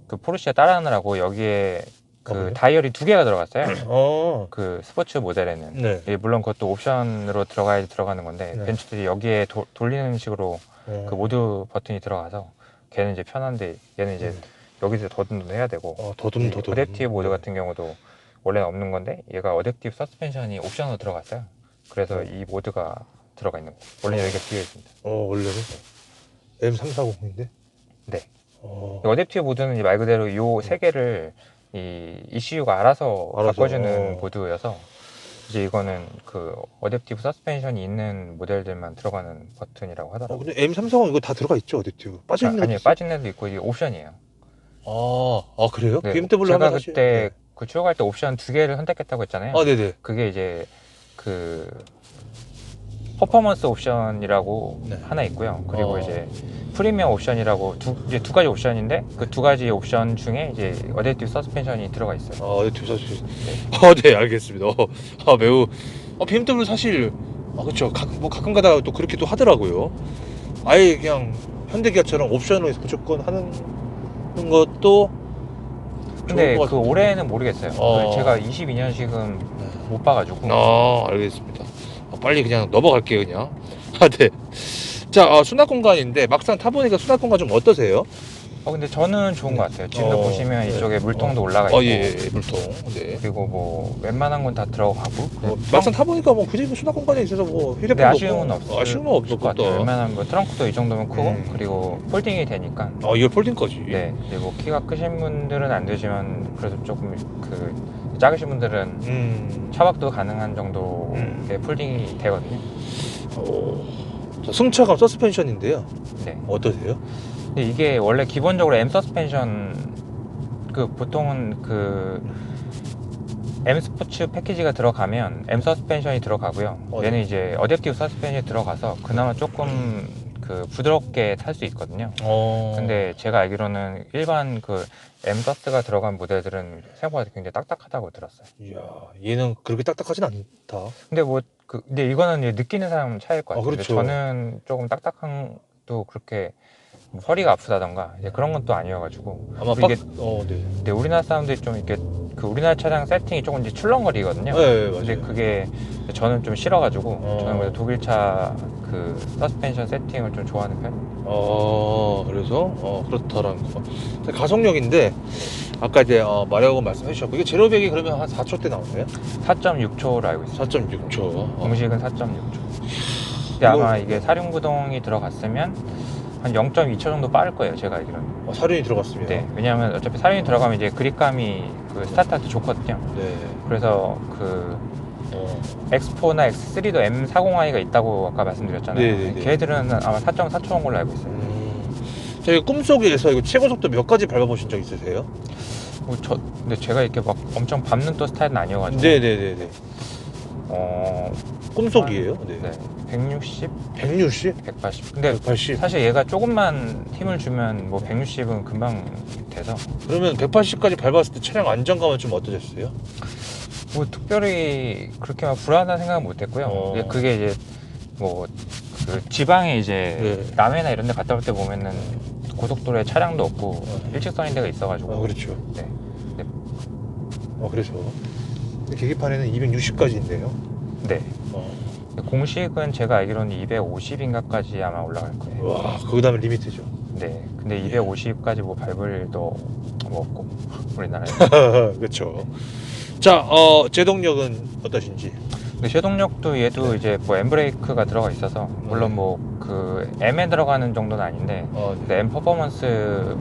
그 포르쉐 따라하느라고 여기에 그 그래요? 다이얼이 2개가 들어갔어요. 그 스포츠 모델에는. 네. 예, 물론 그것도 옵션으로 들어가야지 들어가는 건데 네. 벤츠들이 여기에 돌리는 식으로 그 모드 버튼이 들어가서 걔는 이제 편한데 얘는 이제 여기서 더듬도 해야 되고 더듬. 어댑티브 모드 같은 경우도 원래는 없는 건데 얘가 어댑티브 서스펜션이 옵션으로 들어갔어요. 그래서 이 모드가 들어가 있는 거예요. 원래 여기가 비어 있습니다. 원래는 M340인데. 네. 어댑티브 모드는 이제 말 그대로 요 세 개를 이 ECU가 알아서 바꿔주는 모드여서 이제 이거는 그 어댑티브 서스펜션이 있는 모델들만 들어가는 버튼이라고 하더라고요. 근데 M340 이거 다 들어가 있죠, 어댑티브? 빠져 있는 아니요, 빠진 애도 있고 이게 옵션이에요. 그래요? 네, BMW 제가 하면 그때 그 출고할 때 옵션 2개를 선택했다고 했잖아요. 네네. 그게 이제 그 퍼포먼스 옵션이라고 하나 있고요. 그리고 이제 프리미엄 옵션이라고 이제 두 가지 옵션인데 그 두 가지 옵션 중에 이제 어댑티브 서스펜션이 들어가 있어요. 어댑티브 서스펜션. 네, 알겠습니다. 매우 BMW 사실 그렇죠. 가끔 가다가 또 그렇게 또 하더라고요. 아예 그냥 현대기아처럼 옵션을 무조건 하는 것도. 근데 그 올해는 모르겠어요. 제가 22년식은 못 봐가지고. 알겠습니다. 빨리 그냥 넘어갈게요, 그냥. 네. 자, 수납 공간인데 막상 타보니까 수납 공간 좀 어떠세요? 근데 저는 좋은 것 같아요. 지금도 보시면 이쪽에 물통도 올라가 있고. 물통. 네. 그리고 뭐 웬만한 건 다 들어가고. 막상 타보니까 뭐 굳이 수납 공간에 있어서 뭐 휴대폰도 아쉬움은 없을 아쉬움은 없을 것 같아요. 웬만한 거 트렁크도 이 정도면 크고 그리고 폴딩이 되니까. 이거 폴딩까지. 네. 그리고 키가 크신 분들은 안 되지만 그래도 조금 그 작으신 분들은 차박도 가능한 정도의 폴딩이 되거든요. 자, 승차감 서스펜션인데요. 네. 어떠세요? 근데 이게 원래 기본적으로 M 서스펜션 보통은 M 스포츠 패키지가 들어가면 M 서스펜션이 들어가고요. 얘는 이제 어댑티브 서스펜션이 들어가서 그나마 조금 부드럽게 탈 수 있거든요. 근데 제가 알기로는 일반 M 서스가 들어간 모델들은 생각보다 굉장히 딱딱하다고 들었어요. 이야, 얘는 그렇게 딱딱하진 않다. 근데 근데 이거는 이제 느끼는 사람 차이일 것 같아요. 그렇죠. 저는 조금 딱딱한 또 그렇게 허리가 아프다던가 이제 그런 건 또 아니어가지고 아마 이게 네. 근데 우리나라 사람들이 좀 이렇게 우리나라 차량 세팅이 조금 이제 출렁거리거든요. 네, 맞아요. 근데 그게 저는 좀 싫어가지고 저는 그래서 독일차 서스펜션 세팅을 좀 좋아하는 편이에요. 그래서 그렇다라는 거. 가속력인데 아까 이제 마력은 말씀해 주셨고 이게 제로백이 그러면 한 4초대 나오나요? 4.6초로 알고 있어요. 4.6초. 공식은 4.6초. 근데 아마 이게 사륜구동이 들어갔으면 한 0.2초 정도 빠를 거예요, 제가 알기로는. 사륜이 들어갔습니다. 네, 왜냐하면 어차피 사륜이 들어가면 이제 그립감이 스타트할 때 좋거든요. 네. 그래서 X4나 X3도 M40i가 있다고 아까 말씀드렸잖아요. 네네네. 걔들은 아마 4.4초인 걸로 알고 있어요. 저희 꿈속에서 이거 최고 속도 몇 가지 밟아보신 적 있으세요? 근데 제가 이렇게 막 엄청 밟는 또 스타일은 아니어가지고. 네네네네. 꿈속이에요? 네. 160? 160? 180. 근데 180. 사실 얘가 조금만 힘을 주면 뭐 160은 금방 돼서. 그러면 180까지 밟았을 때 차량 안정감은 좀 어떠셨어요? 뭐 특별히 그렇게 막 불안한 생각은 못 했고요. 그게 이제 지방에 이제 남해나 이런 데 갔다 올 때 보면은 고속도로에 차량도 없고 일직선인 데가 있어가지고. 그렇죠. 네. 그래서 계기판에는 260까지 있네요. 네. 공식은 제가 알기로는 250인가까지 아마 올라갈 거예요. 와, 그 다음에 리미트죠. 네. 근데 250까지 뭐 밟을 일도 없고 우리나라에. 그렇죠. 자, 제동력은 어떠신지? 근데 제동력도 얘도 이제 엠브레이크가 들어가 있어서 물론 M에 들어가는 정도는 아닌데 근데 M 퍼포먼스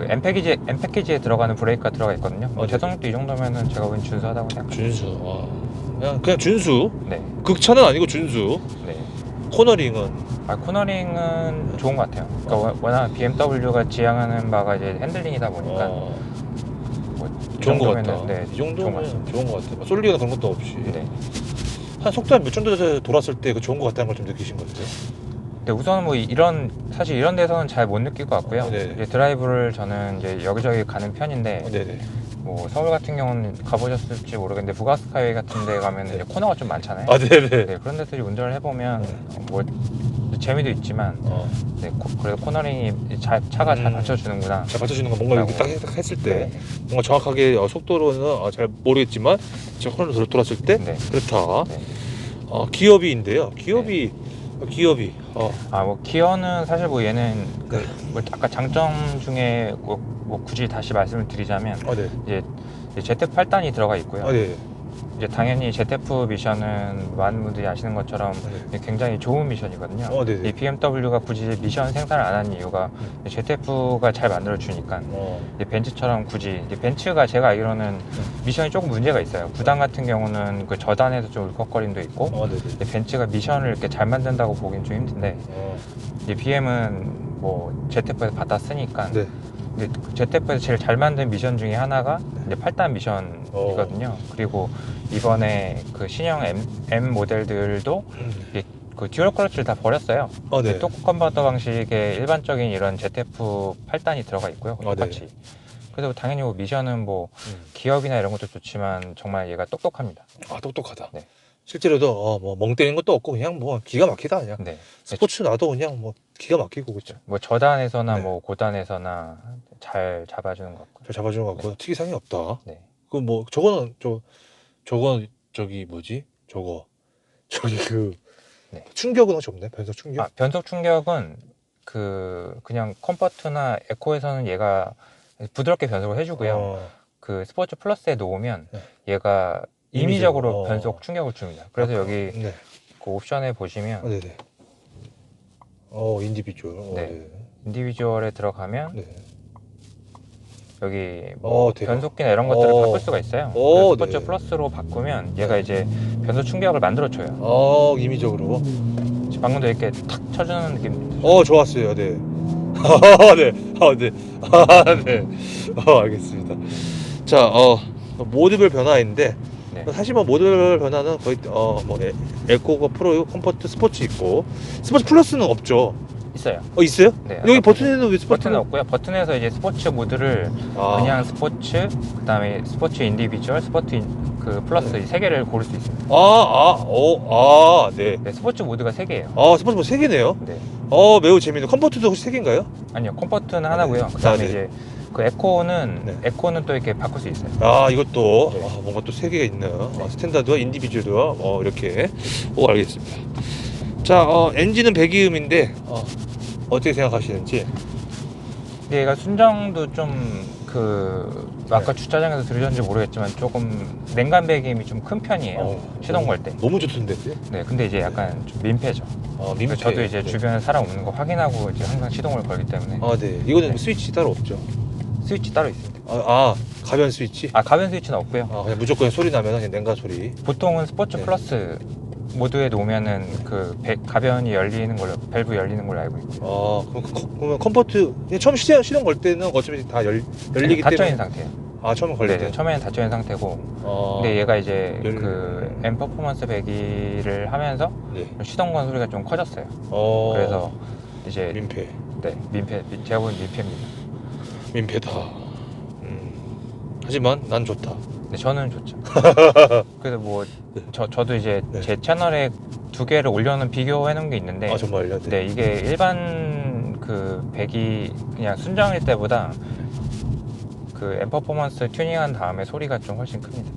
M 패키지에 들어가는 브레이크가 들어가 있거든요. 제동력도 이 정도면은 제가 보기엔 준수하다고 생각합니다. 준수. 그냥 준수. 네. 극차는 아니고 준수. 네. 코너링은? 코너링은 좋은 것 같아요. 그러니까 워낙 BMW가 지향하는 바가 이제 핸들링이다 보니까 좋은 것 같다. 네, 이 정도면 좋은 것 같아요. 쏠리거나 그런 것도 없이. 네. 한 속도 몇 정도 돌았을 때 좋은 것 같다는 걸 좀 느끼신 거예요? 네, 우선 사실 이런 데서는 잘 못 느낄 것 같고요. 이제 드라이브를 저는 이제 여기저기 가는 편인데 네네. 서울 같은 경우는 가보셨을지 모르겠는데 부가스카이 같은 데 가면 이제 코너가 좀 많잖아요. 네네. 네, 그런 데들이 운전을 해보면 재미도 있지만 그래도 코너링이 차가 잘 받쳐주는구나. 잘 받쳐주는 거 뭔가 이렇게 딱 했을 때 뭔가 정확하게 속도로는 잘 모르겠지만 제가 코너를 돌았을 때 그렇다. 기어비인데요. 기어비 기업이. 뭐 기어는 사실 뭐 얘는 뭐 아까 장점 중에 뭐 굳이 다시 말씀을 드리자면 네. 이제 ZF-8단이 들어가 있고요. 네. 이제 당연히 ZF 미션은 많은 분들이 아시는 것처럼 굉장히 좋은 미션이거든요. 네네. 이 BMW가 굳이 미션 생산을 안 하는 이유가 ZF가 잘 만들어 주니까. 벤츠처럼 굳이 벤츠가 제가 알기로는 미션이 조금 문제가 있어요. 9단 같은 경우는 그 저단에서 좀 울컥거림도 있고, 벤츠가 미션을 이렇게 잘 만든다고 보긴 좀 힘든데, BM은 뭐 ZF에서 받았으니까. ZF에서 제일 잘 만든 미션 중에 하나가 이제 8단 미션이거든요. 그리고 이번에 그 신형 M 모델들도 그 듀얼 클러치를 다 버렸어요. 토크 컨버터 방식의 일반적인 이런 ZF 8단이 들어가 있고요. 똑같이. 그래서 당연히 뭐 미션은 뭐 기업이나 이런 것도 좋지만 정말 얘가 똑똑합니다. 똑똑하다. 네. 실제로도 뭐 멍 때리는 것도 없고 그냥 뭐 기가 막히다 그냥. 스포츠 나도 그냥 뭐 기가 막히고 그렇죠. 뭐 저단에서나 뭐 고단에서나 잘 잡아주는 것 같고. 잘 잡아주는 것 같고 특이사항이 없다. 네. 그 뭐 저거는 저기 뭐지? 저기 충격은 혹시 없네? 변속 충격? 변속 충격은 그냥 컴포트나 에코에서는 얘가 부드럽게 변속을 해주고요. 그 스포츠 플러스에 놓으면 얘가 임의적으로 변속 충격을 줍니다. 그래서 여기 그 옵션에 보시면 인디비주얼. 인디비주얼에 들어가면 여기 뭐 변속기나 이런 것들을 바꿀 수가 있어요. 스포츠 플러스로 바꾸면 얘가 이제 변속 충격을 만들어줘요. 임의적으로. 방금도 이렇게 탁 쳐주는 느낌. 좋았어요. 네. 알겠습니다. 자, 모드별 변화인데 사실 뭐 모드별 변화는 거의 뭐 에코가 프로, 컴포트, 스포츠 있고 스포츠 플러스는 없죠. 있어요. 있어요? 네. 여기 버튼에는 왜 스포츠? 버튼은 없고요. 버튼에서 이제 스포츠 모드를 그냥 스포츠, 그다음에 스포츠 인디비주얼, 그 플러스 이 세 개를 고를 수 있습니다. 네. 스포츠 모드가 세 개예요. 스포츠 모드 세 개네요. 네. 매우 재밌네. 컴포트도 혹시 세 개인가요? 아니요, 컴포트는 하나고요. 그다음에 이제 그 에코는 또 이렇게 바꿀 수 있어요. 이것도 뭔가 또 세 개가 있네요. 스탠다드와 인디비주얼과 이렇게. 알겠습니다. 자, 엔진은 배기음인데 어떻게 생각하시는지? 얘가 순정도 좀 아까 주차장에서 들으셨는지 모르겠지만 조금 냉간 배기음이 좀 큰 편이에요. 시동 걸 때. 너무 좋던데. 네, 근데 이제 약간 좀 민폐죠. 민폐. 저도 이제 주변에 사람 없는 거 확인하고 이제 항상 시동을 걸기 때문에. 네. 이거는 스위치 따로 없죠? 스위치 따로 있습니다. 가변 스위치? 가변 스위치는 없고요. 그냥 무조건 소리 나면 그냥 냉간 소리. 보통은 스포츠 플러스 모드에 놓으면은 가변이 열리는 걸로, 밸브 열리는 걸로 알고 있고요. 그러면 컴포트 처음 시동 걸 때는 어차피 다 열리기 때문에 닫혀 있는 상태예요. 처음에 걸릴 때. 처음에는 닫혀 있는 상태고. 근데 얘가 이제 그 M 퍼포먼스 배기를 하면서 시동 건 소리가 좀 커졌어요. 그래서 이제 민폐. 제가 보는 민폐입니다. 민폐다. 하지만 난 좋다. 네, 저는 좋죠. 그래서 뭐 저도 이제 제 채널에 2개를 올려놓은 비교해 놓은 게 있는데. 정말요? 네, 이게 일반 그 배기 그냥 순정일 때보다 그 M 퍼포먼스 튜닝한 다음에 소리가 좀 훨씬 큽니다.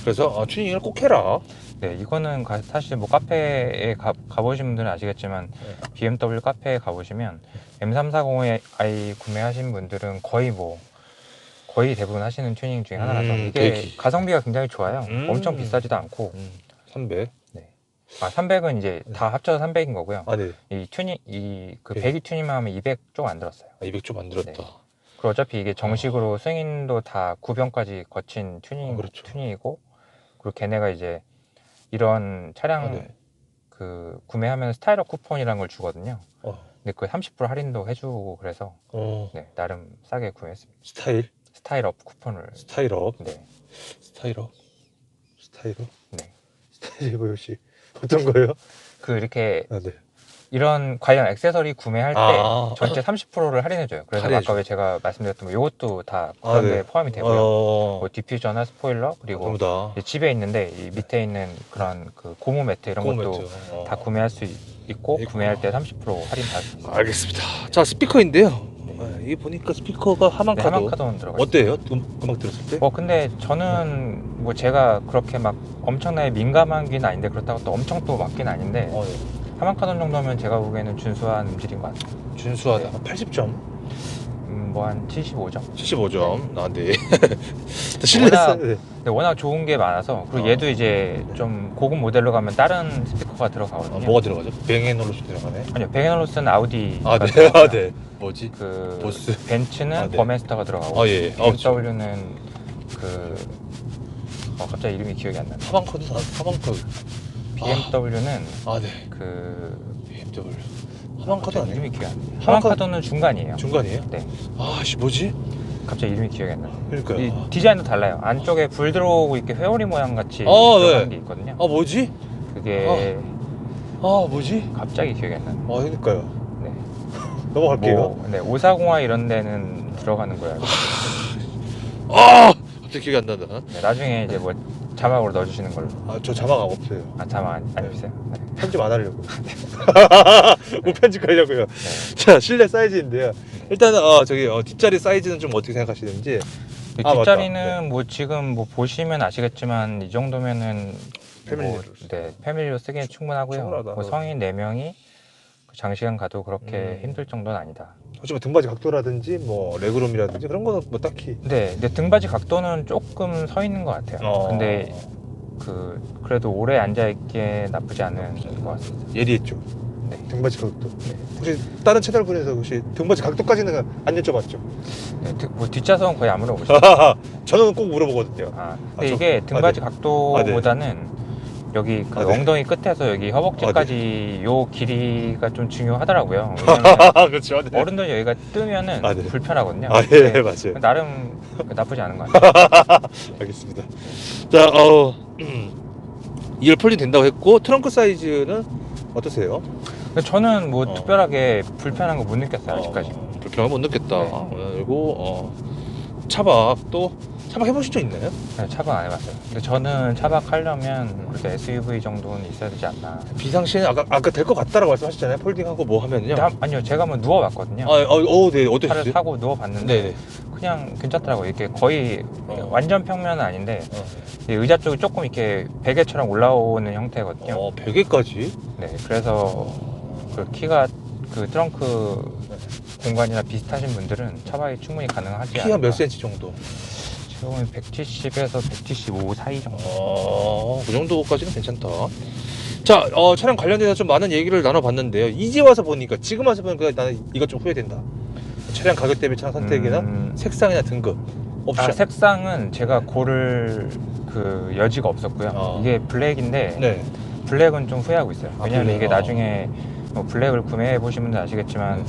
그래서 튜닝을 꼭 해라. 네, 이거는 사실 뭐 카페에 가보신 분들은 아시겠지만 BMW 카페에 가보시면 M340i 구매하신 분들은 거의 대부분 하시는 튜닝 중에 하나라서 이게 가성비가 굉장히 좋아요. 엄청 비싸지도 않고. 300. 네. 300은 이제 다 합쳐서 300인 거고요. 네. 배기 튜닝만 하면 200 좀 안 들었어요. 200 좀 안 들었다. 네. 그리고 어차피 이게 정식으로 승인도 다 구병까지 거친 튜닝이고, 그리고 걔네가 이제 이런 차량 구매하면 스타일업 쿠폰이라는 걸 주거든요. 근데 그게 30% 할인도 해주고 그래서 나름 싸게 구매했습니다. 스타일업 쿠폰을. 스타일업. 네. 스타일업. 네. 스타일업 혹시 어떤 거예요? 이렇게 이런 관련 액세서리 구매할 때 전체 30%를 할인해줘요. 그래서 아까 왜 제가 말씀드렸던 이것도 다 그런 데 포함이 되고요. 뭐 디퓨저나 스포일러, 그리고 집에 있는데 이 밑에 있는 그런 그 고무 매트 이런 것도 다 구매할 수 있고 구매할 때 30% 할인 받습니다. 알겠습니다. 자, 스피커인데요. 이게 보니까 스피커가 네, 하만카도. 하만카도는 들어가 있어요. 어때요? 음악 들었을 때? 근데 저는 뭐 제가 그렇게 막 엄청나게 민감한 귀는 아닌데 그렇다고 또 엄청 또 막귀는 아닌데 네. 하만카돈 정도면 제가 보기에는 준수한 음질인 것 같아요. 준수하다. 네. 80점? 뭐 한 75점? 75점. 아, 네. 워낙- 실내에서. 네. 근데 워낙 좋은 게 많아서 그리고 얘도 이제 좀 고급 모델로 가면 다른 스피커가 들어가거든요. 뭐가 들어가죠? 뱅앤올루션 들어가네. 아니요, 베게널로스는 아우디가 아, 네. 들어가고요. 아, 네. 뭐지? 그 보스. 벤츠는 아, 네. 버메스터가 들어가고 아, 예. BMW는 그 갑자기 이름이 기억이 안 나네. 하만카도. BMW는 아, 네. 그 BMW. 하만카도 아니에요? 이름이 기억이 안 나요. 하만카- 하만카도는 중간이에요. 중간이에요? 네. 아씨 뭐지? 갑자기 이름이 기억이 안 나요. 그러니까요. 이 디자인도 달라요. 안쪽에 불 들어오고 이렇게 회오리 모양 같이 아, 들어간 네. 게 있거든요. 아 뭐지? 그게 뭐지? 갑자기 기억이 안 나요. 그러니까요. 네. 넘어갈게요. 네, 오사공화 이런 데는 들어가는 거예요. 갑자기 기억이 안 난다. 네, 나중에 이제 뭐 자막으로 넣어주시는 걸로. 저 자막 없어요. 자막 안 입으세요? 네. 편집 안 하려고. 못 편집하려고요. 네. 자, 실내 사이즈인데요. 일단 뒷자리 사이즈는 좀 어떻게 생각하시는지. 뒷자리는 맞다. 뭐 지금 뭐 보시면 아시겠지만 이 정도면은 패밀리로. 네, 패밀리로 쓰기엔 충분하고요. 충분하다. 뭐 성인 4명이 장시간 가도 그렇게 힘들 정도는 아니다. 하지만 등받이 각도라든지 뭐 레그룸이라든지 그런 거는 뭐 딱히. 네, 근데 등받이 각도는 조금 서 있는 것 같아요. 근데 그래도 오래 앉아 있기에 나쁘지 않은 것 같습니다. 예리했죠. 네. 등받이 각도. 혹시 다른 채널 분에서 혹시 등받이 각도까지는 안 여쭤봤죠? 네, 뭐 뒷좌석은 거의 안 물어보시죠. 저는 꼭 물어보거든요. 근데 이게 등받이 네. 각도보다는 여기 그 아, 네. 엉덩이 끝에서 여기 허벅지까지 요 길이가 좀 중요하더라고요. 왜냐면 그렇죠. 네. 어른들 여기가 뜨면은 아, 네. 불편하거든요. 예, 근데 맞아요. 나름 나쁘지 않은 것 같아요. 알겠습니다. 자, 2열 폴딩 된다고 했고 트렁크 사이즈는 어떠세요? 근데 저는 뭐 어. 특별하게 불편한 거 못 느꼈어요 아직까지. 불편함 못 느꼈다. 네. 그리고 차박도 차박 해보신 적 있나요? 네, 차박 안 해봤어요. 근데 저는 차박하려면 그래도 SUV 정도는 있어야 되지 않나. 비상시에는 아까 될 것 같다라고 말씀하셨잖아요. 폴딩하고 뭐 하면요. 근데 아니요, 제가 한번 누워봤거든요. 네, 차를 어떠셨어요? 타고 누워봤는데 네네. 그냥 괜찮더라고요. 이렇게 거의 완전 평면은 아닌데 이 의자 쪽이 조금 이렇게 베개처럼 올라오는 형태거든요. 베개까지? 네, 그래서 그 키가 그 트렁크 공간이나 비슷하신 분들은 차박이 충분히 가능하지 않을까. 키가 몇 센치 정도? 지금은 170에서 175 사이 정도. 그 정도까지는 괜찮다. 자, 차량 관련돼서 좀 많은 얘기를 나눠봤는데요. 이제 와서 보니까, 지금 와서 보니까 나는 이것 좀 후회된다. 차량 가격 대비 차량 선택이나 색상이나 등급, 옵션. 색상은 제가 고를 그 여지가 없었고요. 이게 블랙인데 네. 블랙은 좀 후회하고 있어요. 왜냐면 블랙. 이게 나중에 뭐 블랙을 구매해 보신 분들 아시겠지만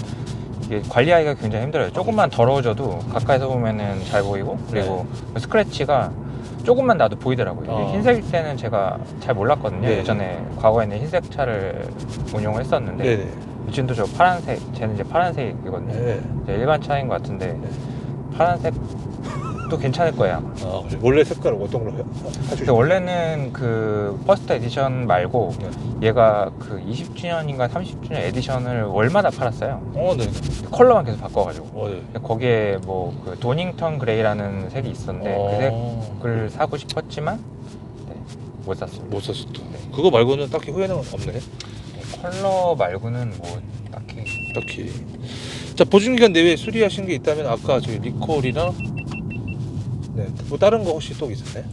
이게 관리하기가 굉장히 힘들어요. 조금만 더러워져도 가까이서 보면은 잘 보이고 그리고 스크래치가 조금만 나도 보이더라고요. 이게 흰색일 때는 제가 잘 몰랐거든요. 네. 예전에 과거에는 흰색 차를 운용을 했었는데 네네. 지금도 저 파란색, 쟤는 이제 파란색이거든요. 네. 이제 일반 차인 것 같은데 파란색도 괜찮을 거예요. 아마. 원래 색깔은 어떤 걸로 근데 해주시나요? 원래는 그 퍼스트 에디션 말고 얘가 그 20주년인가 30주년 에디션을 월마다 팔았어요. 네. 컬러만 계속 바꿔가지고. 네. 거기에 뭐 그 도닝턴 그레이라는 색이 있었는데 그 색을 사고 싶었지만 네, 못 샀습니다. 못 샀었다. 그거 말고는 딱히 후회는 없네. 컬러 말고는 뭐 딱히. 자, 보증기간 내외 수리하신 게 있다면 아까 저기 리콜이랑 뭐 다른 거 혹시 또 있었나요?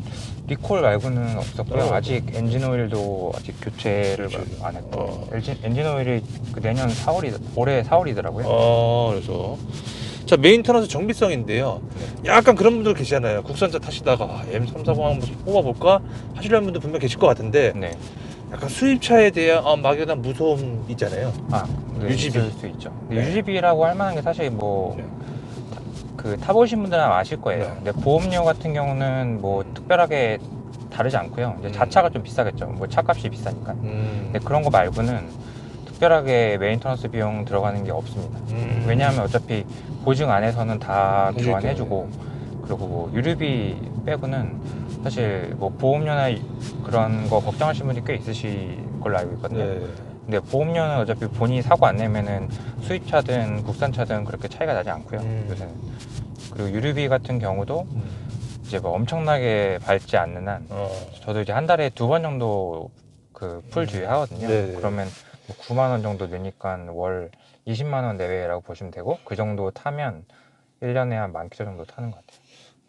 리콜 말고는 없었고요. 따로 아직 엔진 오일도 아직 교체를 안 했고 엔진 오일이 그 내년 4월이 올해 4월이더라고요. 그래서 자, 메인터넌스 정비성인데요. 약간 그런 분들 계시잖아요. 국산차 타시다가 M340 한번 뽑아볼까 하시려는 분들 분명 계실 것 같은데 네. 약간 수입차에 대한 막연한 무서움 있잖아요. 네, UGB. 있을 수 있죠. 네. UGB라고 할 만한 게 사실 뭐 그 타보신 분들은 아마 아실 거예요. 네. 근데 보험료 같은 경우는 뭐 특별하게 다르지 않고요. 이제 자차가 좀 비싸겠죠. 뭐 차값이 비싸니까. 근데 그런 거 말고는 특별하게 메인터넌스 비용 들어가는 게 없습니다. 왜냐하면 어차피 보증 안에서는 다 교환해주고 그리고 뭐 유류비 빼고는 사실 뭐 보험료나 그런 거 걱정하시는 분이 꽤 있으실 걸로 알고 있거든요. 근데 보험료는 어차피 본인이 사고 안 내면은 수입차든 국산차든 그렇게 차이가 나지 않고요. 요새는. 그리고 유류비 같은 경우도 이제 뭐 엄청나게 밟지 않는 한 저도 이제 한 달에 2번 정도 그 풀 주유하거든요. 네. 그러면 뭐 9만 원 정도 내니까 월 20만 원 내외라고 보시면 되고 그 정도 타면 1년에 한 10,000km 정도 타는 것 같아요.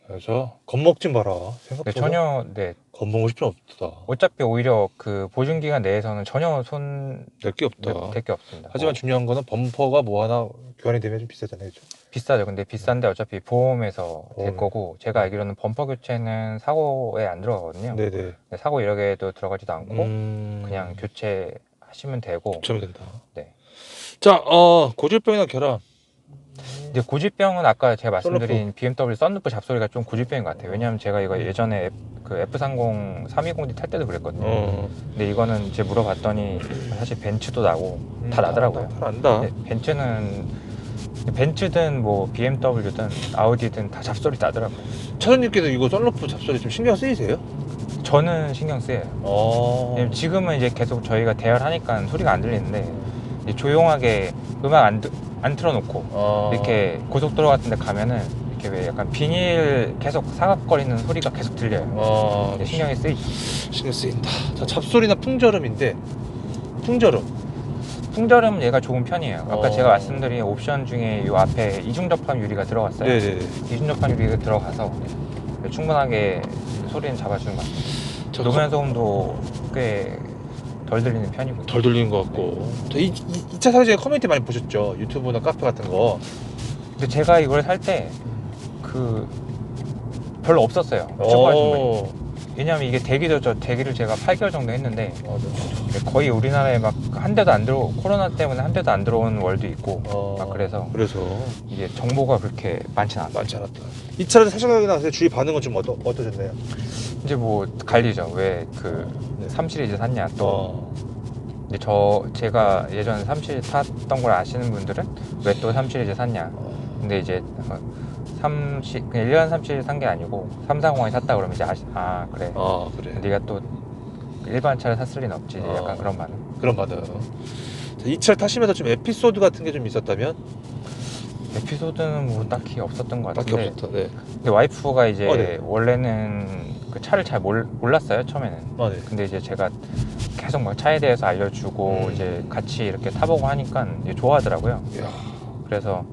그래서 겁먹지 마라. 근데 생각보다 전혀 네 겁먹을 필요 없다. 어차피 오히려 그 보증 기간 내에서는 전혀 손 낼 게 없다. 될 게 없습니다. 하지만 중요한 거는 범퍼가 뭐 하나 교환이 되면 좀 비싸잖아요. 그죠? 비싸죠. 근데 비싼데 어차피 보험에서 될 보험. 거고 제가 알기로는 범퍼 교체는 사고에 안 들어가거든요. 네네. 근데 사고 이력에도 들어가지도 않고 그냥 교체 하시면 되고. 교체하면 된다. 네. 자, 고질병이나 결함. 이제 고질병은 아까 제가 말씀드린 BMW 썬루프 잡소리가 좀 고질병인 것 같아요. 왜냐하면 제가 이거 예전에 그 F30 320D 탈 때도 그랬거든요. 근데 이거는 이제 물어봤더니 사실 벤츠도 나고 다 나더라고요. 다 난다. 네, 벤츠든 뭐 BMW든 아우디든 다 잡소리 나더라고요. 차장님께서 이거 썬루프 잡소리 좀 신경 쓰이세요? 저는 신경 쓰여요. 왜냐면 지금은 이제 계속 저희가 대화하니까 소리가 안 들리는데 이제 조용하게 음악 안 틀어놓고 이렇게 고속도로 같은 데 가면은 이렇게 왜 약간 비닐 계속 사각거리는 소리가 계속 들려요. 근데 신경이 쓰이죠. 신경 쓰인다. 자, 잡소리나 풍절음인데 풍절음은 얘가 좋은 편이에요. 아까 어. 제가 말씀드린 옵션 중에 이 앞에 이중 접합 유리가 들어갔어요. 네네네. 이중 접합 유리가 들어가서 충분하게 소리는 잡아주는 것 같아요. 노면 소음도 꽤 덜 들리는 편이고. 덜 들리는 것 같고. 이 차 사기 전에 커뮤니티 많이 보셨죠? 유튜브나 카페 같은 거. 근데 제가 이걸 살 때 그 별로 없었어요. 추가하신 분이. 왜냐면 이게 대기를 제가 8개월 정도 했는데 거의 우리나라에 막 한 대도 안 들어 코로나 때문에 한 대도 안 들어온 월도 있고 막 그래서 이게 정보가 그렇게 많지 않았어요. 많지 않았다. 이 차를 사시고 나서 주위 반응은 좀 어떠셨나요? 이제 뭐 갈리죠. 왜 그 3 시리즈 샀냐 또. 근데 제가 예전에 3 시리즈 탔던 걸 아시는 분들은 왜 또 3 시리즈 샀냐. 근데 이제 그냥 1년 3 시리즈 산 게 아니고 340i 샀다 그러면 이제 그래. 그래. 네가 또 일반 차를 샀을 리는 없지. 약간 그런 반응. 그런 반응. 이 차를 타시면서 좀 에피소드 같은 게 좀 있었다면? 에피소드는 뭐 딱히 없었던 것 딱히 같은데. 없었다. 네. 근데 와이프가 이제 네. 원래는 그 차를 잘 몰랐어요 처음에는. 네. 근데 이제 제가 계속 막 차에 대해서 알려주고 이제 같이 이렇게 타보고 하니까 이제 좋아하더라고요. 이야, 그래서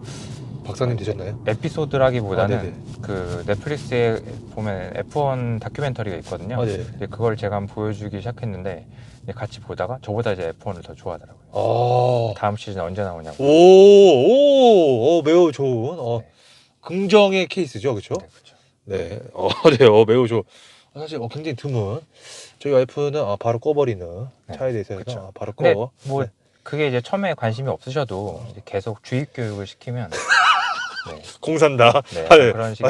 박사님 되셨나요? 에피소드라기보다는 그 넷플릭스에 보면 F1 다큐멘터리가 있거든요. 네. 근데 그걸 제가 한번 보여주기 시작했는데 이제 같이 보다가 저보다 이제 F1을 더 좋아하더라고요. 다음 시즌 언제 나오냐고. 매우 좋은 네. 긍정의 케이스죠, 그렇죠? 네, 그렇죠. 네, 매우 좋은. 사실 굉장히 드문. 저희 와이프는 바로 꺼버리는 차에 대해서 그쵸. 바로 근데 꺼. 뭐 그게 이제 처음에 관심이 없으셔도 이제 계속 주입 교육을 시키면 네. 공산다. 네, 네. 그런 식.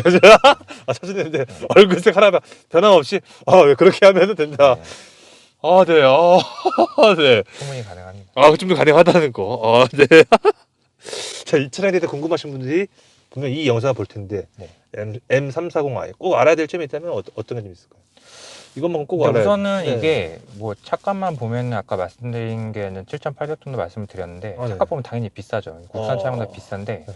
사실인데 얼굴색 하나 변함없이 왜 그렇게 하면 된다. 네, 네. 충분히 가능합니다. 좀 더 가능하다는 거. 네. 자, 이 차량에 대해서 궁금하신 분들이 분명 이 영상을 볼 텐데 네. M340i 꼭 알아야 될 점이 있다면 어떤 게 좀 있을까요? 이것만 꼭 알아야. 우선은 이게 뭐 차값만 보면 아까 말씀드린 게 7,800 정도 말씀을 드렸는데 네. 차값 보면 당연히 비싸죠. 국산 차량보다 비싼데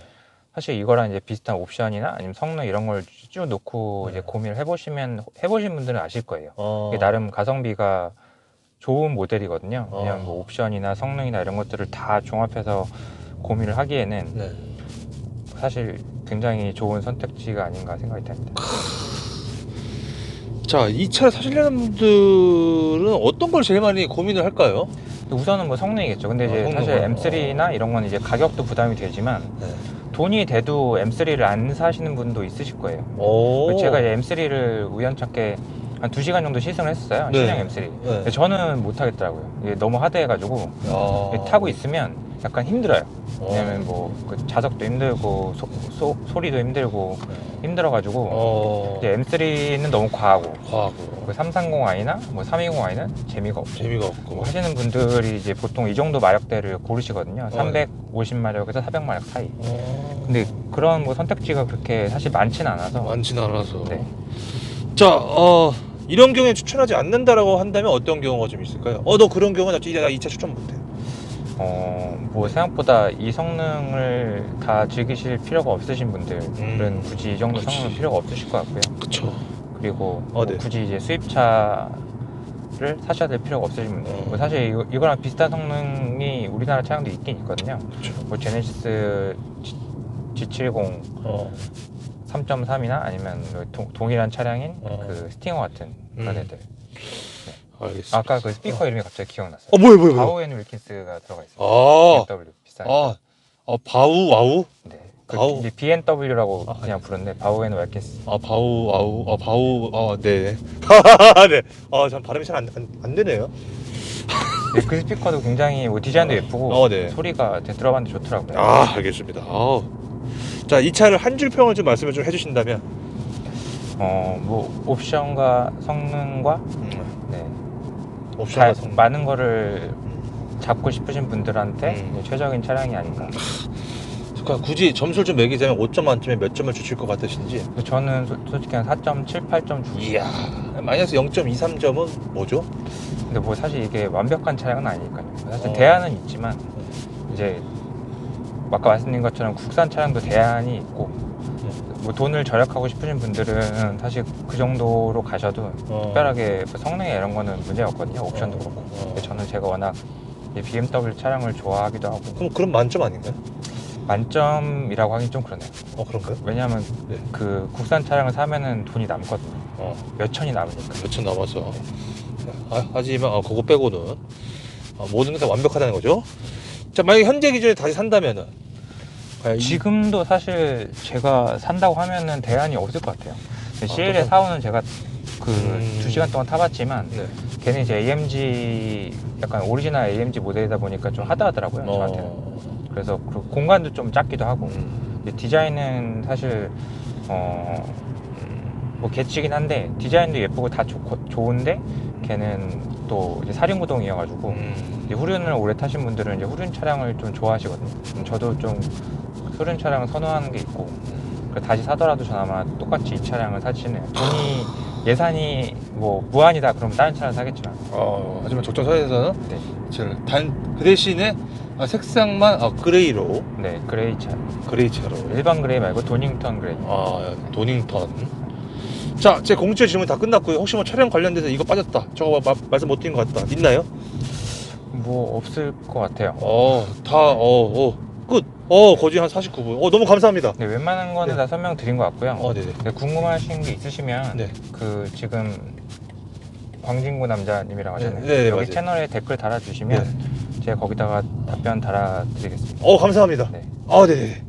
사실 이거랑 이제 비슷한 옵션이나 아니면 성능 이런 걸 쭉 놓고 이제 고민을 해보신 분들은 아실 거예요. 이게 나름 가성비가 좋은 모델이거든요. 그냥 뭐 옵션이나 성능이나 이런 것들을 다 종합해서 고민을 하기에는 사실 굉장히 좋은 선택지가 아닌가 생각이 됩니다. 자, 이 차를 사시려는 분들은 어떤 걸 제일 많이 고민을 할까요? 우선은 뭐 성능이겠죠. 근데 이제 성능은? 사실 M3나 이런 건 이제 가격도 부담이 되지만 돈이 돼도 M3를 안 사시는 분도 있으실 거예요. 제가 이제 M3를 우연찮게 한 2시간 정도 시승을 했었어요. 네. 신형 M3. 근데 저는 못 하겠더라고요. 이게 너무 하드해가지고 타고 있으면 약간 힘들어요. 왜냐면 뭐그 자석도 힘들고 소리도 힘들고 힘들어가지고 이제 M3는 너무 과하고 그 330i나 뭐 320i는 재미가 없고 뭐 하시는 분들이 이제 보통 이 정도 마력대를 고르시거든요. 350마력에서 400마력 사이. 근데 그런 뭐 선택지가 그렇게 사실 많지는 않아서. 네. 자, 이런 경우에 추천하지 않는다라고 한다면 어떤 경우가 좀 있을까요? 너 그런 경우는 나 이 차 추천 못해. 뭐 생각보다 이 성능을 다 즐기실 필요가 없으신 분들은 굳이 이 정도 성능은 필요가 없으실 것 같고요. 그쵸. 그리고 뭐 네. 굳이 이제 수입차를 사셔야 될 필요가 없으신 분들. 뭐 사실 이거랑 비슷한 성능이 우리나라 차량도 있긴 있거든요. 그쵸. 뭐 제네시스 G70 3.3이나 아니면 동일한 차량인 그 스팅어 같은 그런 애들. 알겠습니다. 아까 그 스피커 이름이 갑자기 기억났어요. 뭐야. 바우 앤 윌킨스가 들어가 있어요. 아, BMW 비싼. 바우, 와우? 네. 바우? 이제 BMW라고 그냥 부르는데 바우 앤 윌킨스. 바우, 와우, 바우, 네. 네. 전 발음이 잘 안 되네요. 네, 그 스피커도 굉장히 뭐 디자인도 예쁘고 네. 소리가 들어봤는데 좋더라고요. 알겠습니다. 자, 이 차를 한 줄 평을 좀 말씀을 좀 해주신다면? 뭐 옵션과 성능과 네. 옵션과 성능. 많은 거를 잡고 싶으신 분들한테 최적인 차량이 아닌가. 그러니까 굳이 점수를 좀 매기자면 5점 만점에 몇 점을 주실 것 같으신지? 저는 솔직히 한 4.7, 8점 주고. 이야, 마이너스 0.23점은 뭐죠? 근데 뭐 사실 이게 완벽한 차량은 아니니까요. 사실 대안은 있지만 이제 아까 말씀드린 것처럼 국산 차량도 대안이 있고 뭐 돈을 절약하고 싶으신 분들은 사실 그 정도로 가셔도 특별하게 뭐 성능에 이런 거는 문제가 없거든요. 옵션도 그렇고. 근데 저는 제가 워낙 BMW 차량을 좋아하기도 하고. 그럼 만점 아닌가요? 만점이라고 하긴 좀 그러네요. 그런가요? 왜냐하면 네. 그 국산 차량을 사면은 돈이 남거든요. 몇 천이 남으니까. 몇천 남아서. 하지만 그거 빼고는 모든 게 다 완벽하다는 거죠. 자, 만약에 현재 기준에 다시 산다면은 지금도 사실 제가 산다고 하면은 대안이 없을 것 같아요. CL의 4호는 제가 그 2시간 동안 타봤지만 네. 걔는 이제 AMG 약간 오리지널 AMG 모델이다 보니까 좀 하드하더라고요. 저한테는. 그래서 그 공간도 좀 작기도 하고 디자인은 사실 뭐 개치긴 한데 디자인도 예쁘고 다 좋은데 걔는 또 이제 사륜구동이어가지고 이제 후륜을 오래 타신 분들은 이제 후륜 차량을 좀 좋아하시거든요. 저도 좀 후륜 차량을 선호하는 게 있고 그래서 다시 사더라도 전 아마 똑같이 이 차량을 사시네요. 돈이 예산이 뭐 무한이다 그러면 다른 차를 사겠지만 하지만 적정선에서는 네. 그 대신에 색상만 그레이로. 네, 그레이 차. 그레이 차로. 일반 그레이 말고 도닝턴 그레이. 도닝턴. 자, 제 공채 질문 다 끝났고요. 혹시 뭐 촬영 관련돼서 이거 빠졌다, 저거 말씀 못 드린 것 같다, 있나요? 뭐 없을 것 같아요. 끝. 거진 한 49분. 너무 감사합니다. 네, 웬만한 거는 네. 다 설명드린 것 같고요. 네네. 네, 궁금하신 게 있으시면 네. 그 지금 광진구 남자님이라고 하셨나요? 네, 여기 맞아요. 채널에 댓글 달아주시면 제가 거기다가 답변 달아드리겠습니다. 감사합니다. 네. 네네.